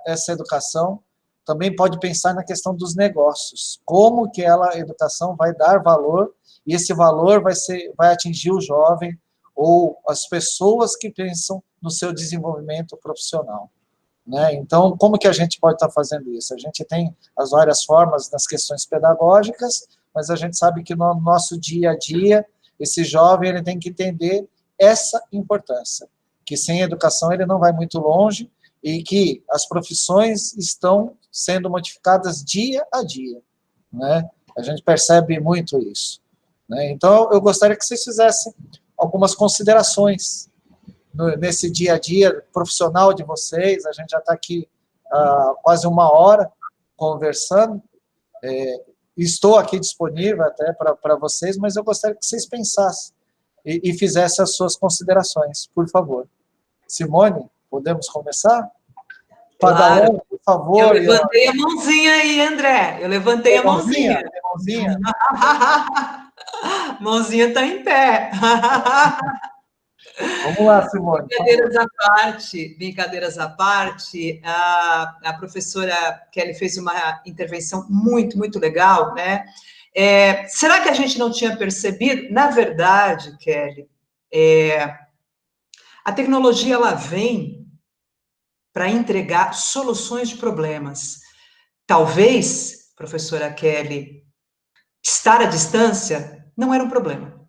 essa educação também pode pensar na questão dos negócios, como que a educação vai dar valor, e esse valor vai atingir o jovem ou as pessoas que pensam no seu desenvolvimento profissional. Né? Então, como que a gente pode estar fazendo isso? A gente tem as várias formas nas questões pedagógicas, mas a gente sabe que no nosso dia a dia, esse jovem ele tem que entender essa importância, que sem educação ele não vai muito longe e que as profissões estão sendo modificadas dia a dia. Né? A gente percebe muito isso. Né? Então, eu gostaria que vocês fizessem algumas considerações nesse dia a dia profissional de vocês. A gente já está aqui quase 1 hora conversando. Estou aqui disponível até para vocês, mas eu gostaria que vocês pensassem e fizesse as suas considerações, por favor. Simone, podemos começar? Claro. Por favor. Eu levantei a mãozinha aí, André. Eu levantei a mãozinha. Mãozinha? Mãozinha está em pé. Vamos lá, Simone. Brincadeiras à parte, a professora Kelly fez uma intervenção muito, muito legal, né? Será que a gente não tinha percebido? Na verdade, Kelly, a tecnologia ela vem para entregar soluções de problemas. Talvez, professora Kelly, estar à distância não era um problema.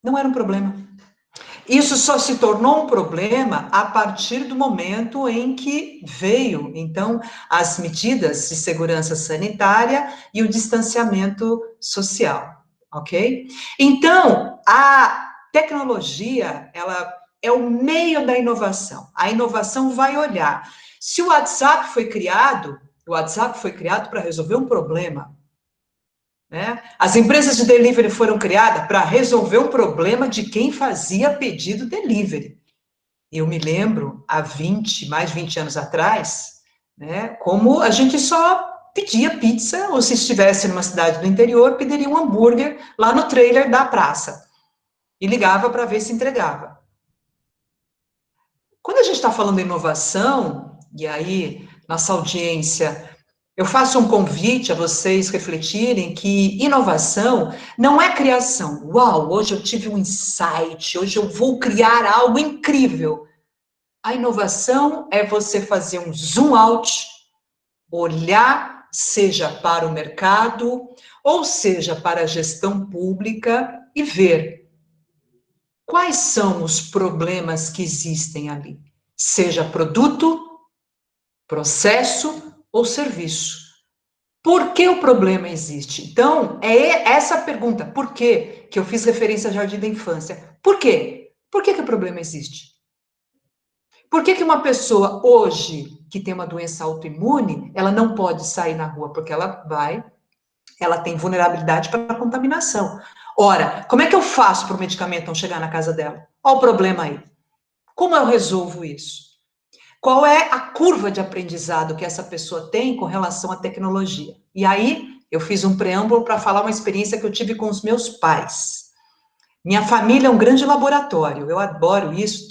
Não era um problema. Isso só se tornou um problema a partir do momento em que veio, então, as medidas de segurança sanitária e o distanciamento social, ok? Então, a tecnologia, ela é o meio da inovação. A inovação vai olhar. Se o WhatsApp foi criado para resolver um problema. Né? As empresas de delivery foram criadas para resolver um problema de quem fazia pedido delivery. Eu me lembro, há mais de 20 anos atrás, né, como a gente só pedia pizza, ou se estivesse numa cidade do interior, pediria um hambúrguer lá no trailer da praça. E ligava para ver se entregava. Quando a gente está falando de inovação, e aí, nossa audiência, eu faço um convite a vocês refletirem que inovação não é criação. Uau, hoje eu tive um insight, hoje eu vou criar algo incrível. A inovação é você fazer um zoom out, olhar, seja para o mercado, ou seja para a gestão pública, e ver quais são os problemas que existem ali? Seja produto, processo ou serviço. Por que o problema existe? Então, é essa a pergunta. Por quê? Que eu fiz referência ao Jardim da Infância. Por quê? Por que o problema existe? Por que uma pessoa hoje que tem uma doença autoimune, ela não pode sair na rua? Porque ela tem vulnerabilidade para a contaminação. Ora, como é que eu faço para o medicamento não chegar na casa dela? Olha o problema aí. Como eu resolvo isso? Qual é a curva de aprendizado que essa pessoa tem com relação à tecnologia? E aí, eu fiz um preâmbulo para falar uma experiência que eu tive com os meus pais. Minha família é um grande laboratório, eu adoro isso,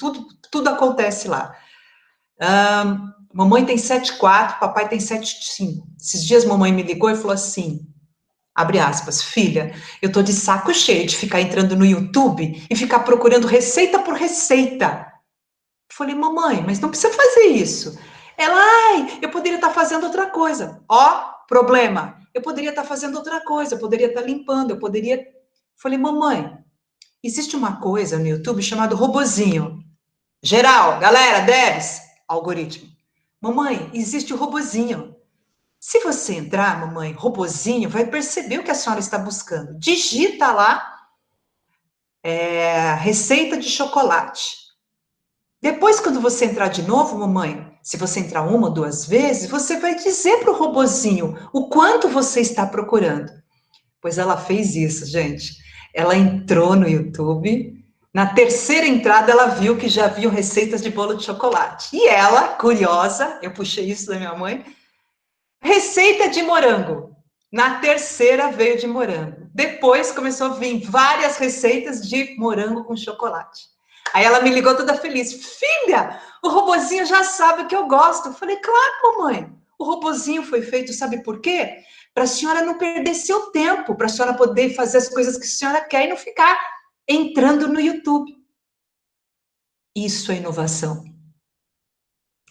tudo acontece lá. Mamãe tem 7,4, papai tem 7,5. Esses dias mamãe me ligou e falou assim, abre aspas, filha, eu tô de saco cheio de ficar entrando no YouTube e ficar procurando receita por receita. Eu falei, mamãe, mas não precisa fazer isso. Ela, eu poderia estar fazendo outra coisa. Ó, problema, eu poderia estar fazendo outra coisa, eu poderia estar limpando, eu poderia... Eu falei, mamãe, existe uma coisa no YouTube chamada robozinho. Geral, galera, devs, algoritmo. Mamãe, existe o robozinho. Se você entrar, mamãe, robozinho, vai perceber o que a senhora está buscando. Digita lá, receita de chocolate. Depois, quando você entrar de novo, mamãe, se você entrar 1 ou 2 vezes, você vai dizer para o robozinho o quanto você está procurando. Pois ela fez isso, gente. Ela entrou no YouTube, na terceira entrada ela viu que já haviam receitas de bolo de chocolate. E ela, curiosa, eu puxei isso da minha mãe, receita de morango. Na terceira veio de morango. Depois começou a vir várias receitas de morango com chocolate. Aí ela me ligou toda feliz. Filha, o robozinho já sabe o que eu gosto. Eu falei, claro, mamãe. O robozinho foi feito, sabe por quê? Para a senhora não perder seu tempo, para a senhora poder fazer as coisas que a senhora quer e não ficar entrando no YouTube. Isso é inovação.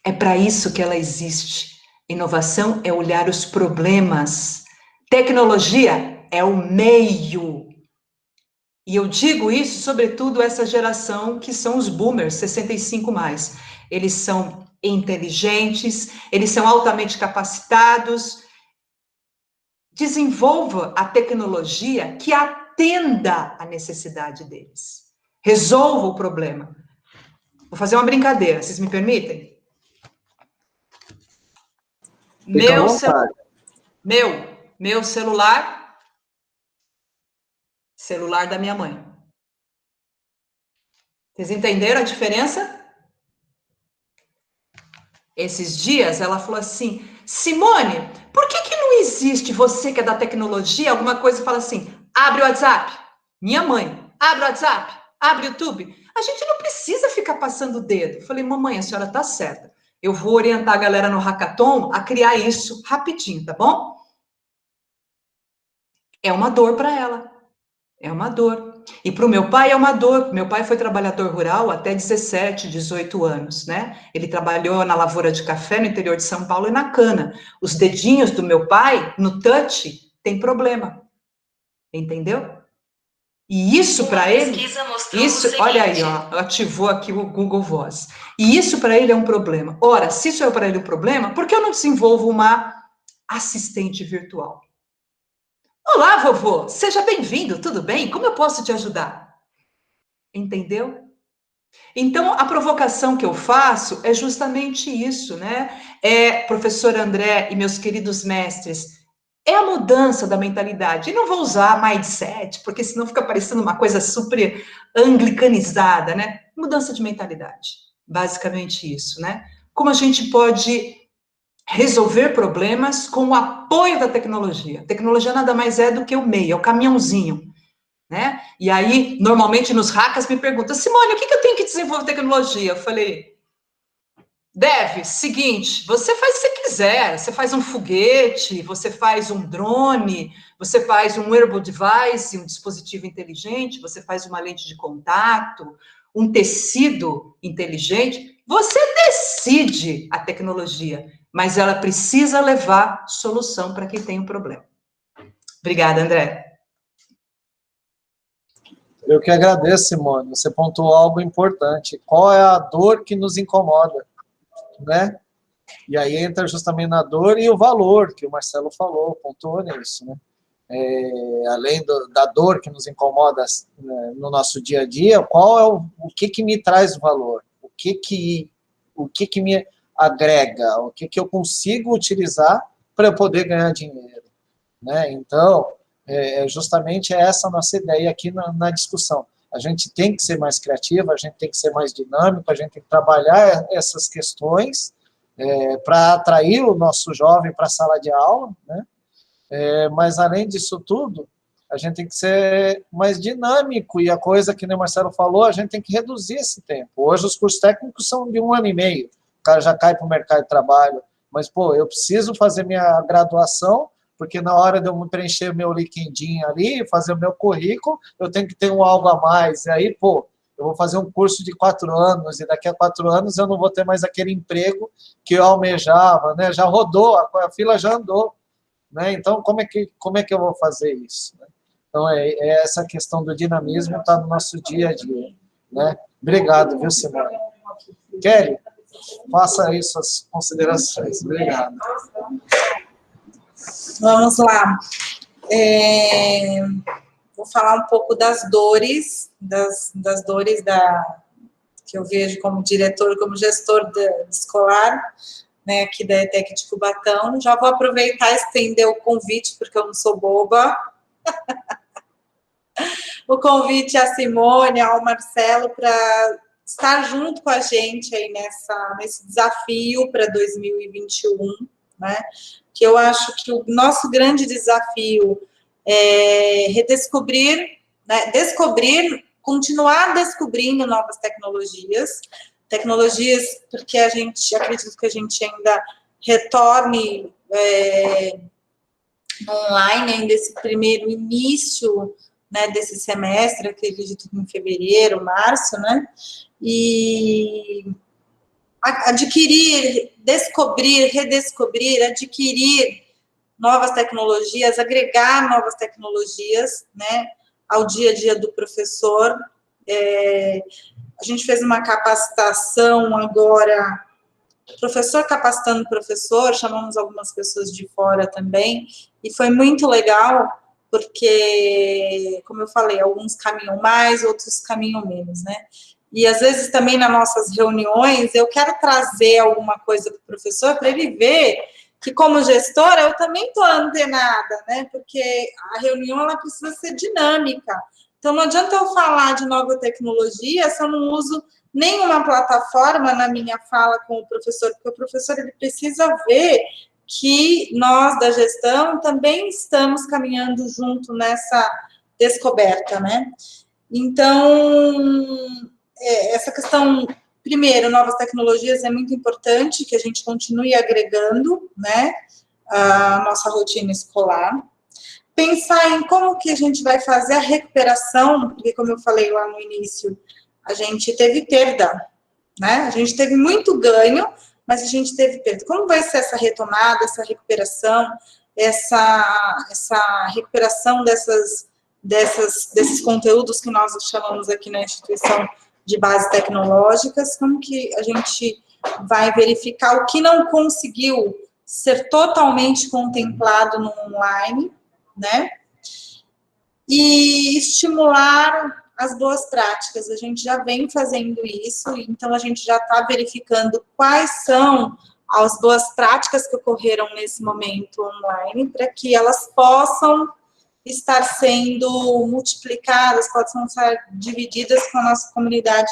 É para isso que ela existe. Inovação é olhar os problemas. Tecnologia é o meio. E eu digo isso, sobretudo, essa geração que são os boomers, 65+. Eles são inteligentes, eles são altamente capacitados. Desenvolva a tecnologia que atenda à necessidade deles. Resolva o problema. Vou fazer uma brincadeira, vocês me permitem? Meu celular, celular da minha mãe. Vocês entenderam a diferença? Esses dias ela falou assim, Simone, por que não existe você que é da tecnologia, alguma coisa e fala assim, abre o WhatsApp, minha mãe, abre o WhatsApp, abre o YouTube. A gente não precisa ficar passando o dedo. Eu falei, mamãe, a senhora tá certa. Eu vou orientar a galera no Hackathon a criar isso rapidinho, tá bom? É uma dor para ela. É uma dor. E para o meu pai é uma dor. Meu pai foi trabalhador rural até 17, 18 anos, né? Ele trabalhou na lavoura de café no interior de São Paulo e na cana. Os dedinhos do meu pai, no touch, tem problema. Entendeu? E isso para ele... Isso, olha aí, ó, ativou aqui o Google Voz. E isso para ele é um problema. Ora, se isso é para ele um problema, por que eu não desenvolvo uma assistente virtual? Olá, vovô, seja bem-vindo, tudo bem? Como eu posso te ajudar? Entendeu? Então, a provocação que eu faço é justamente isso, né? Professor André e meus queridos mestres, é a mudança da mentalidade. E não vou usar mindset, porque senão fica parecendo uma coisa super anglicanizada, né? Mudança de mentalidade, basicamente isso, né? Como a gente pode resolver problemas com o apoio da tecnologia. A tecnologia nada mais é do que o meio, é o caminhãozinho, né? E aí, normalmente, nos hackers me perguntam, Simone, o que eu tenho que desenvolver tecnologia? Eu falei, seguinte, você faz o que você quiser, você faz um foguete, você faz um drone, você faz um wearable device, um dispositivo inteligente, você faz uma lente de contato, um tecido inteligente, você decide a tecnologia, mas ela precisa levar solução para quem tem um problema. Obrigada, André. Eu que agradeço, Simone. Você pontuou algo importante. Qual é a dor que nos incomoda, né? E aí entra justamente na dor e o valor, que o Marcelo falou, pontuou nisso, né? Além da dor que nos incomoda, né, no nosso dia a dia, qual é o que me traz valor? O que me agrega? O que eu consigo utilizar para eu poder ganhar dinheiro, né? Então, justamente essa a nossa ideia aqui na discussão. A gente tem que ser mais criativo, a gente tem que ser mais dinâmico, a gente tem que trabalhar essas questões para atrair o nosso jovem para a sala de aula, né? Mas, além disso tudo, a gente tem que ser mais dinâmico, e a coisa que o Marcelo falou, a gente tem que reduzir esse tempo. Hoje, os cursos técnicos são de 1 ano e meio, o cara já cai para o mercado de trabalho, mas, pô, eu preciso fazer minha graduação, porque na hora de eu preencher o meu LinkedIn ali, fazer o meu currículo, eu tenho que ter algo a mais, e aí, pô, eu vou fazer um curso de 4 anos, e daqui a 4 anos eu não vou ter mais aquele emprego que eu almejava, né? Já rodou, a fila já andou. Né? Então, como é que eu vou fazer isso? Né? Então, essa questão do dinamismo está no nosso dia a dia. Né? Obrigado, viu, Simone? Kelly, faça aí suas considerações. Obrigado. Vamos lá. Vou falar um pouco das dores, das dores que eu vejo como diretor, como gestor escolar, né, aqui da ETEC de Cubatão. Já vou aproveitar e estender o convite, porque eu não sou boba. O convite à Simone, ao Marcelo, para estar junto com a gente aí nesse desafio para 2021, né? Que eu acho que o nosso grande desafio é redescobrir, né, continuar descobrindo novas tecnologias, porque a gente acredita que a gente ainda retorne online, ainda esse primeiro início, né, desse semestre, acredito que em fevereiro, março, né, e redescobrir, adquirir novas tecnologias, agregar novas tecnologias, né, ao dia a dia do professor. A gente fez uma capacitação agora, professor capacitando professor, chamamos algumas pessoas de fora também, e foi muito legal, porque, como eu falei, alguns caminham mais, outros caminham menos, né? E, às vezes, também nas nossas reuniões, eu quero trazer alguma coisa para o professor, para ele ver que, como gestora, eu também estou antenada, né? Porque a reunião, ela precisa ser dinâmica. Então, não adianta eu falar de nova tecnologia se eu não uso nenhuma plataforma na minha fala com o professor, porque o professor, ele precisa ver que nós, da gestão, também estamos caminhando junto nessa descoberta, né? Então, essa questão, primeiro, novas tecnologias, é muito importante que a gente continue agregando, né, a nossa rotina escolar. Pensar em como que a gente vai fazer a recuperação, porque, como eu falei lá no início, a gente teve perda, né? A gente teve muito ganho, mas a gente teve perda. Como vai ser essa retomada, essa recuperação, essa recuperação desses conteúdos que nós chamamos aqui na instituição de bases tecnológicas? Como que a gente vai verificar o que não conseguiu ser totalmente contemplado no online, né? E estimular as boas práticas. A gente já vem fazendo isso, então a gente já está verificando quais são as boas práticas que ocorreram nesse momento online, para que elas possam estar sendo multiplicadas, possam estar divididas com a nossa comunidade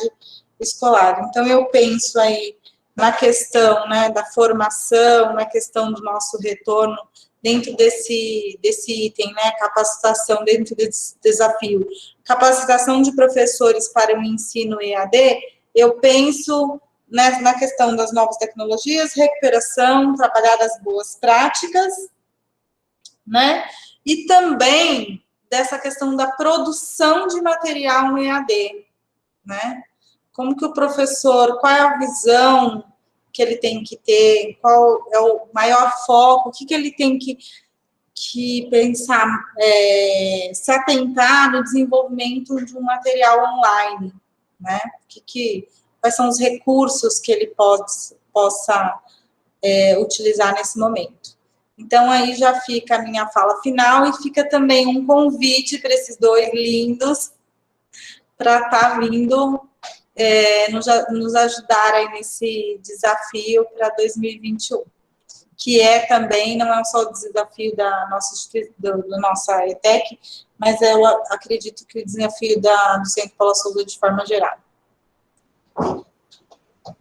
escolar. Então, eu penso aí na questão, né, da formação, na questão do nosso retorno, dentro desse item, né, capacitação, dentro desse desafio, capacitação de professores para o ensino EAD, eu penso, né, na questão das novas tecnologias, recuperação, trabalhar as boas práticas, né, e também dessa questão da produção de material no EAD, né, como que o professor, qual é a visão que ele tem que ter, qual é o maior foco, o que ele tem que pensar, se atentar no desenvolvimento de um material online, né? Quais são os recursos que ele possa utilizar nesse momento. Então, aí já fica a minha fala final e fica também um convite para esses dois lindos para estar vindo nos ajudar aí nesse desafio para 2021, que também, não é só o desafio da nossa ETEC, mas eu acredito que o desafio do Centro Paula Souza de forma geral.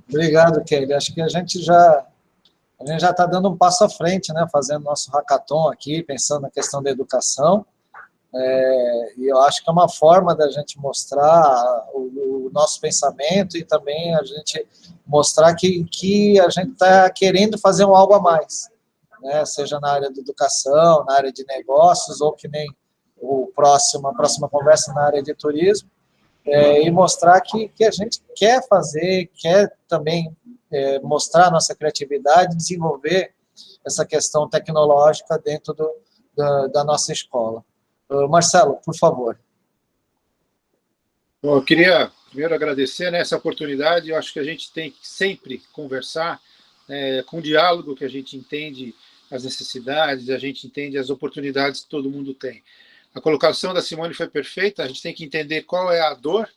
Obrigado, Kelly. Acho que a gente já está dando um passo à frente, né, fazendo nosso hackathon aqui, pensando na questão da educação, e eu acho que é uma forma da gente mostrar o nosso pensamento e também a gente mostrar que a gente está querendo fazer algo a mais, né, seja na área da educação, na área de negócios, ou que nem a próxima conversa na área de turismo, e mostrar que a gente quer fazer, quer também mostrar a nossa criatividade, desenvolver essa questão tecnológica dentro da nossa escola. Marcelo, por favor. Bom, eu queria primeiro agradecer, né, essa oportunidade. Eu acho que a gente tem que sempre conversar com diálogo, que a gente entende as necessidades, a gente entende as oportunidades que todo mundo tem. A colocação da Simone foi perfeita. A gente tem que entender qual é a dor,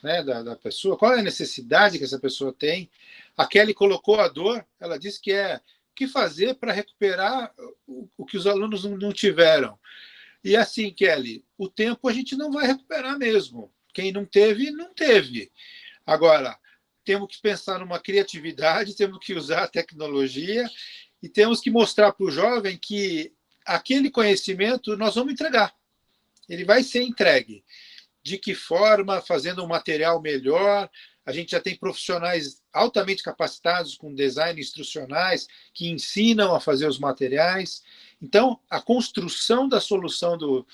né, da pessoa, qual é a necessidade que essa pessoa tem. A Kelly colocou a dor, ela disse que o que fazer para recuperar o que os alunos não tiveram. E assim, Kelly, o tempo a gente não vai recuperar mesmo. Quem não teve, não teve. Agora, temos que pensar numa criatividade, temos que usar a tecnologia e temos que mostrar para o jovem que aquele conhecimento nós vamos entregar. Ele vai ser entregue. De que forma? Fazendo um material melhor. A gente já tem profissionais altamente capacitados com design instrucionais que ensinam a fazer os materiais. Então, a construção da solução do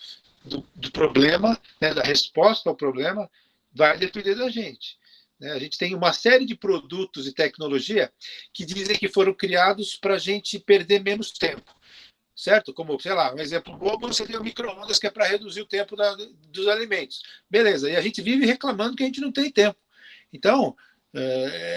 problema, né, da resposta ao problema, vai depender da gente. A gente tem uma série de produtos e tecnologia que dizem que foram criados para a gente perder menos tempo. Certo? Como, sei lá, um exemplo bobo, você tem o micro-ondas, que é para reduzir o tempo dos alimentos. Beleza, e a gente vive reclamando que a gente não tem tempo. Então,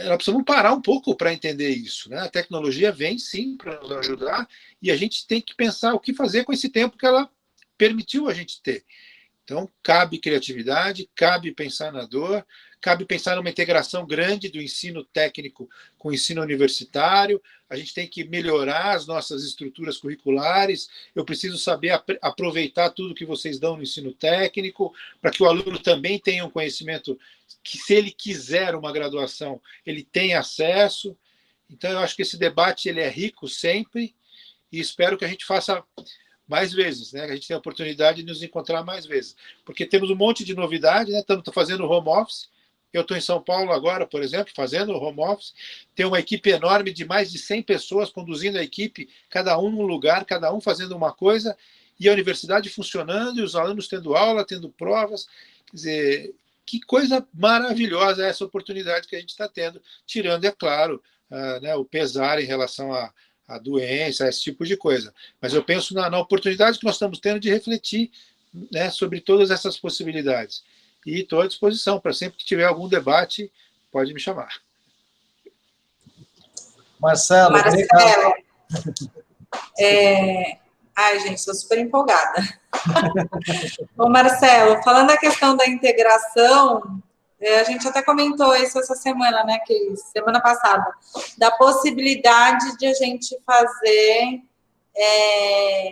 nós precisamos parar um pouco para entender isso, né? A tecnologia vem, sim, para nos ajudar, e a gente tem que pensar o que fazer com esse tempo que ela permitiu a gente ter. Então, cabe criatividade, cabe pensar na dor, cabe pensar numa integração grande do ensino técnico com o ensino universitário. A gente tem que melhorar as nossas estruturas curriculares. Eu preciso saber aproveitar tudo que vocês dão no ensino técnico, para que o aluno também tenha um conhecimento que, se ele quiser uma graduação, ele tenha acesso. Então, eu acho que esse debate ele é rico sempre, e espero que a gente faça mais vezes, né? A gente tem a oportunidade de nos encontrar mais vezes, porque temos um monte de novidade, né? Estamos fazendo home office. Eu estou em São Paulo agora, por exemplo, fazendo home office. Tem uma equipe enorme de mais de 100 pessoas conduzindo a equipe, cada um num lugar, cada um fazendo uma coisa, e a universidade funcionando, e os alunos tendo aula, tendo provas. Quer dizer, que coisa maravilhosa é essa oportunidade que a gente está tendo, tirando, é claro, né, o pesar em relação a doença, esse tipo de coisa. Mas eu penso na oportunidade que nós estamos tendo de refletir, né, sobre todas essas possibilidades. E estou à disposição para sempre que tiver algum debate, pode me chamar. Marcelo, obrigado. Ai, gente, estou super empolgada. Bom, Marcelo, falando da questão da integração, a gente até comentou isso essa semana, né, que semana passada, da possibilidade de a gente fazer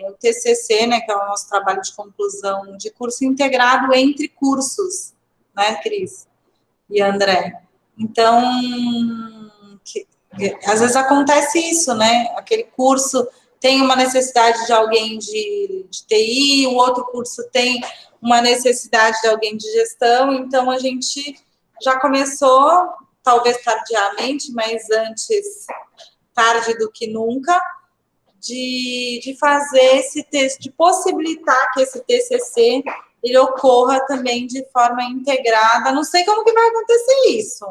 o TCC, né, que é o nosso trabalho de conclusão de curso integrado entre cursos, né, Cris e André. Então, às vezes acontece isso, né, aquele curso tem uma necessidade de alguém de TI, o outro curso tem uma necessidade de alguém de gestão, então a gente já começou, talvez tardiamente, mas antes tarde do que nunca, de fazer esse texto, de possibilitar que esse TCC ele ocorra também de forma integrada. Não sei como que vai acontecer isso.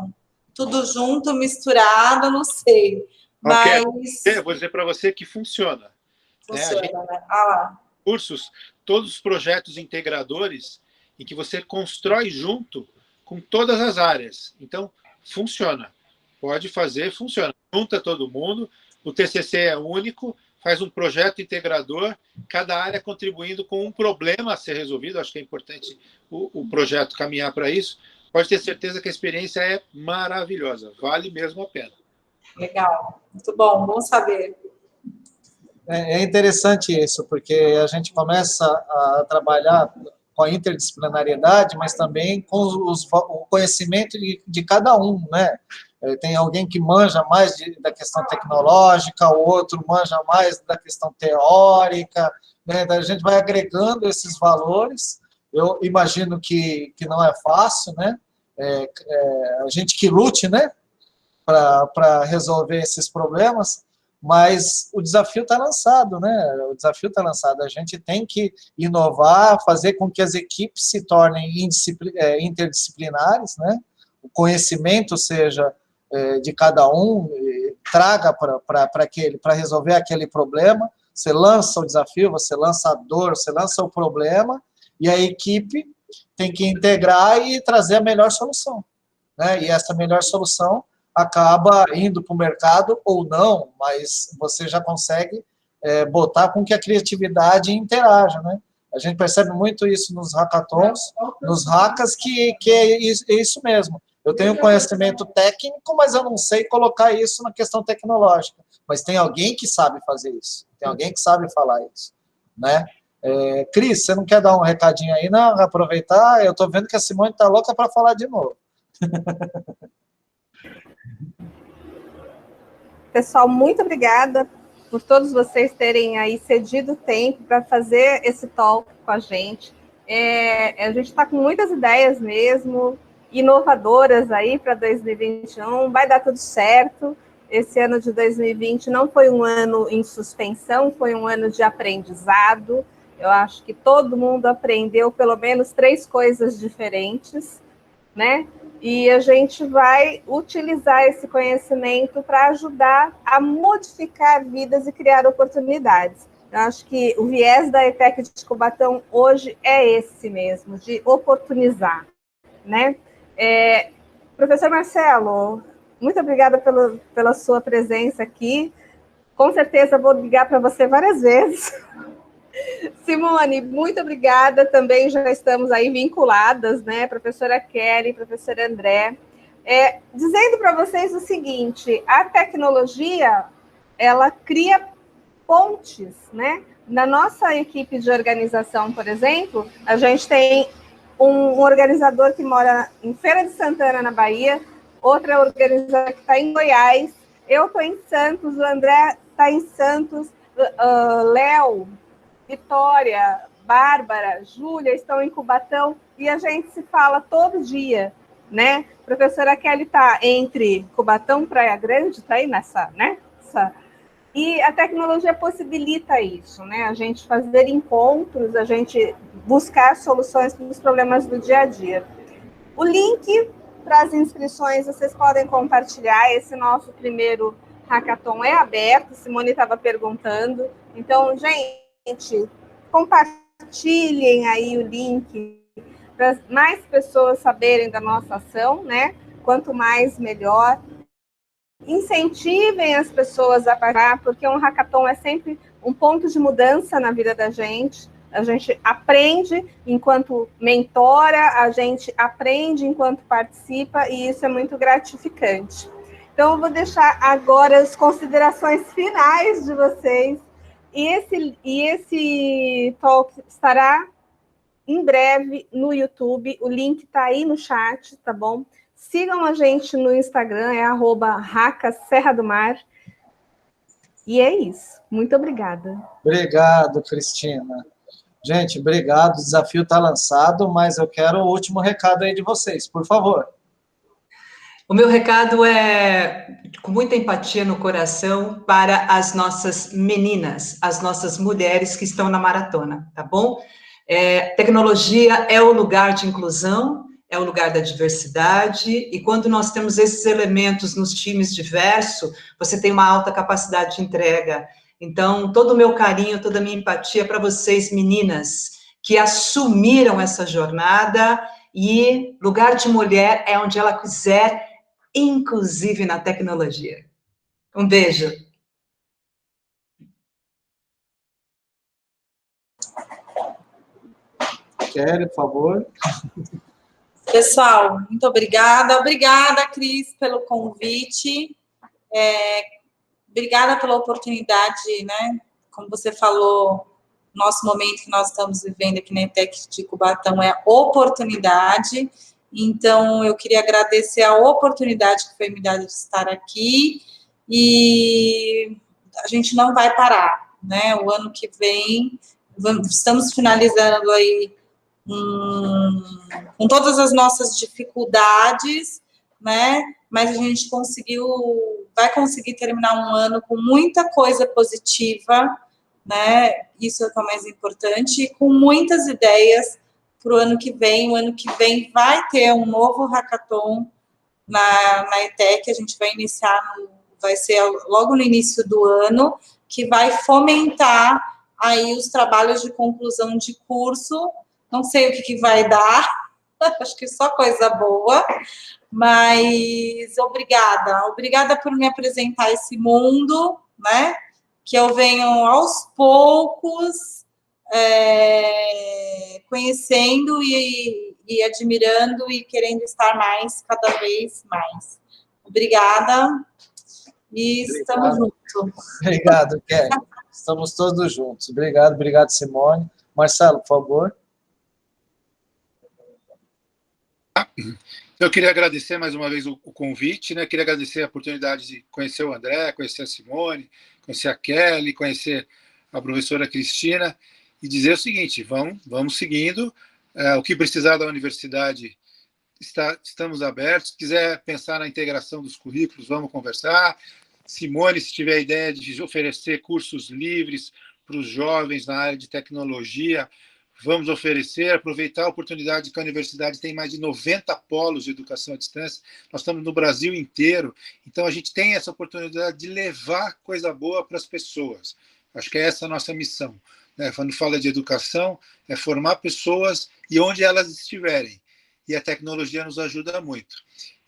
Tudo junto, misturado, não sei. Mas... Eu vou dizer para você que funciona. Funciona, né? Ah lá. cursos, todos os projetos integradores em que você constrói junto com todas as áreas. Então, funciona. Pode fazer, funciona. Junta todo mundo, o TCC é único, faz um projeto integrador, cada área contribuindo com um problema a ser resolvido. Acho que é importante o projeto caminhar para isso. Pode ter certeza que a experiência é maravilhosa, vale mesmo a pena. Legal, muito bom saber. É interessante isso, porque a gente começa a trabalhar com a interdisciplinariedade, mas também com o conhecimento de cada um, né? Tem alguém que manja mais da questão tecnológica, o outro manja mais da questão teórica, né? Então, a gente vai agregando esses valores. Eu imagino que não é fácil, né? A gente que lute, né? Para resolver esses problemas, mas o desafio está lançado, né? O desafio está lançado. A gente tem que inovar, fazer com que as equipes se tornem interdisciplinares, né? O conhecimento seja de cada um, traga para resolver aquele problema. Você lança o desafio, você lança a dor, você lança o problema, e a equipe tem que integrar e trazer a melhor solução, né? E essa melhor solução acaba indo para o mercado ou não, mas você já consegue botar com que a criatividade interaja, né? A gente percebe muito isso nos hackathons, nos hackas, que é isso mesmo. Eu tenho conhecimento técnico, mas eu não sei colocar isso na questão tecnológica. Mas tem alguém que sabe fazer isso, tem alguém que sabe falar isso, né? Cris, você não quer dar um recadinho aí, não? Aproveitar, eu estou vendo que a Simone está louca para falar de novo. Pessoal, muito obrigada por todos vocês terem aí cedido tempo para fazer esse talk com a gente. A gente está com muitas ideias mesmo, inovadoras aí para 2021, vai dar tudo certo. Esse ano de 2020 não foi um ano em suspensão, foi um ano de aprendizado. Eu acho que todo mundo aprendeu pelo menos 3 coisas diferentes, né? E a gente vai utilizar esse conhecimento para ajudar a modificar vidas e criar oportunidades. Eu acho que o viés da ETEC de Cubatão hoje é esse mesmo, de oportunizar, né? Professor Marcelo, muito obrigada pela sua presença aqui. Com certeza vou ligar para você várias vezes. Simone, muito obrigada, também já estamos aí vinculadas, né, professora Kelly, professor André, dizendo para vocês o seguinte, a tecnologia, ela cria pontes, né, na nossa equipe de organização, por exemplo, a gente tem um organizador que mora em Feira de Santana, na Bahia, outra organizadora que está em Goiás, eu estou em Santos, o André está em Santos, Léo, Vitória, Bárbara, Júlia estão em Cubatão e a gente se fala todo dia, né? A professora Kelly está entre Cubatão e Praia Grande, está aí nessa, né? E a tecnologia possibilita isso, né? A gente fazer encontros, a gente buscar soluções para os problemas do dia a dia. O link para as inscrições vocês podem compartilhar, esse nosso primeiro hackathon é aberto, Simone estava perguntando, então, gente, compartilhem aí o link para mais pessoas saberem da nossa ação, né? Quanto mais, melhor. Incentivem as pessoas a parar, porque um hackathon é sempre um ponto de mudança na vida da gente. A gente aprende enquanto mentora, a gente aprende enquanto participa, e isso é muito gratificante. Então, eu vou deixar agora as considerações finais de vocês. E esse talk estará em breve no YouTube. O link está aí no chat, tá bom? Sigam a gente no Instagram, @HackaSerraDoMar. E é isso. Muito obrigada. Obrigado, Cristina. Gente, obrigado. O desafio está lançado, mas eu quero o último recado aí de vocês, por favor. O meu recado é com muita empatia no coração para as nossas meninas, as nossas mulheres que estão na maratona, tá bom? Tecnologia é o lugar de inclusão, é o lugar da diversidade, e quando nós temos esses elementos nos times diversos, você tem uma alta capacidade de entrega. Então, todo o meu carinho, toda a minha empatia para vocês, meninas, que assumiram essa jornada, e lugar de mulher é onde ela quiser, inclusive na tecnologia. Um beijo. Kelly, por favor. Pessoal, muito obrigada. Obrigada, Cris, pelo convite. Obrigada pela oportunidade, né? Como você falou, nosso momento que nós estamos vivendo aqui na ETEC de Cubatão é oportunidade. Então, eu queria agradecer a oportunidade que foi me dada de estar aqui. E a gente não vai parar, né? O ano que vem, estamos finalizando aí com todas as nossas dificuldades, né? Mas a gente vai conseguir terminar um ano com muita coisa positiva, né? Isso é o que é mais importante, e com muitas ideias para o ano que vem. O ano que vem vai ter um novo hackathon na ETEC, a gente vai iniciar, vai ser logo no início do ano, que vai fomentar aí os trabalhos de conclusão de curso. Não sei o que vai dar, acho que só coisa boa, mas obrigada por me apresentar esse mundo, né? Que eu venho aos poucos conhecendo e admirando e querendo estar cada vez mais. Obrigada e estamos juntos. Obrigado, Kelly. Estamos todos juntos. Obrigado, Simone. Marcelo, por favor. Eu queria agradecer mais uma vez o convite, né? Queria agradecer a oportunidade de conhecer o André, conhecer a Simone, conhecer a Kelly, conhecer a professora Cristina, e dizer o seguinte: vamos seguindo. O que precisar da universidade, estamos abertos. Se quiser pensar na integração dos currículos, vamos conversar. Simone, se tiver a ideia de oferecer cursos livres para os jovens na área de tecnologia, vamos oferecer, aproveitar a oportunidade que a universidade tem mais de 90 polos de educação à distância. Nós estamos no Brasil inteiro, então a gente tem essa oportunidade de levar coisa boa para as pessoas. Acho que é essa a nossa missão, né? Quando fala de educação, é formar pessoas e onde elas estiverem. E a tecnologia nos ajuda muito.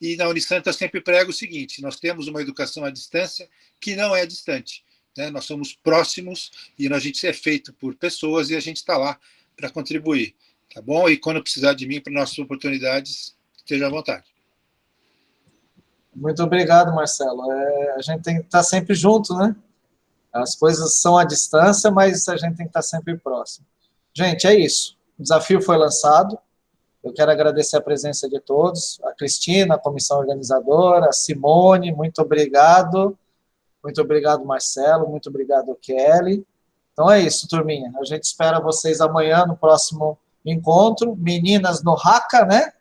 E na Unisanta eu sempre prego o seguinte: nós temos uma educação à distância que não é distante, né? Nós somos próximos e a gente é feito por pessoas e a gente está lá para contribuir, tá bom? E quando precisar de mim para nossas oportunidades, esteja à vontade. Muito obrigado, Marcelo. A gente tem que estar sempre junto, né? As coisas são à distância, mas a gente tem que estar sempre próximo. Gente, é isso. O desafio foi lançado. Eu quero agradecer a presença de todos. A Cristina, a comissão organizadora, a Simone, muito obrigado. Muito obrigado, Marcelo. Muito obrigado, Kelly. Então é isso, turminha. A gente espera vocês amanhã no próximo encontro. Meninas no Haka, né?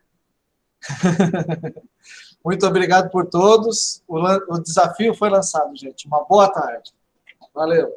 Muito obrigado por todos. O desafio foi lançado, gente. Uma boa tarde. Valeu.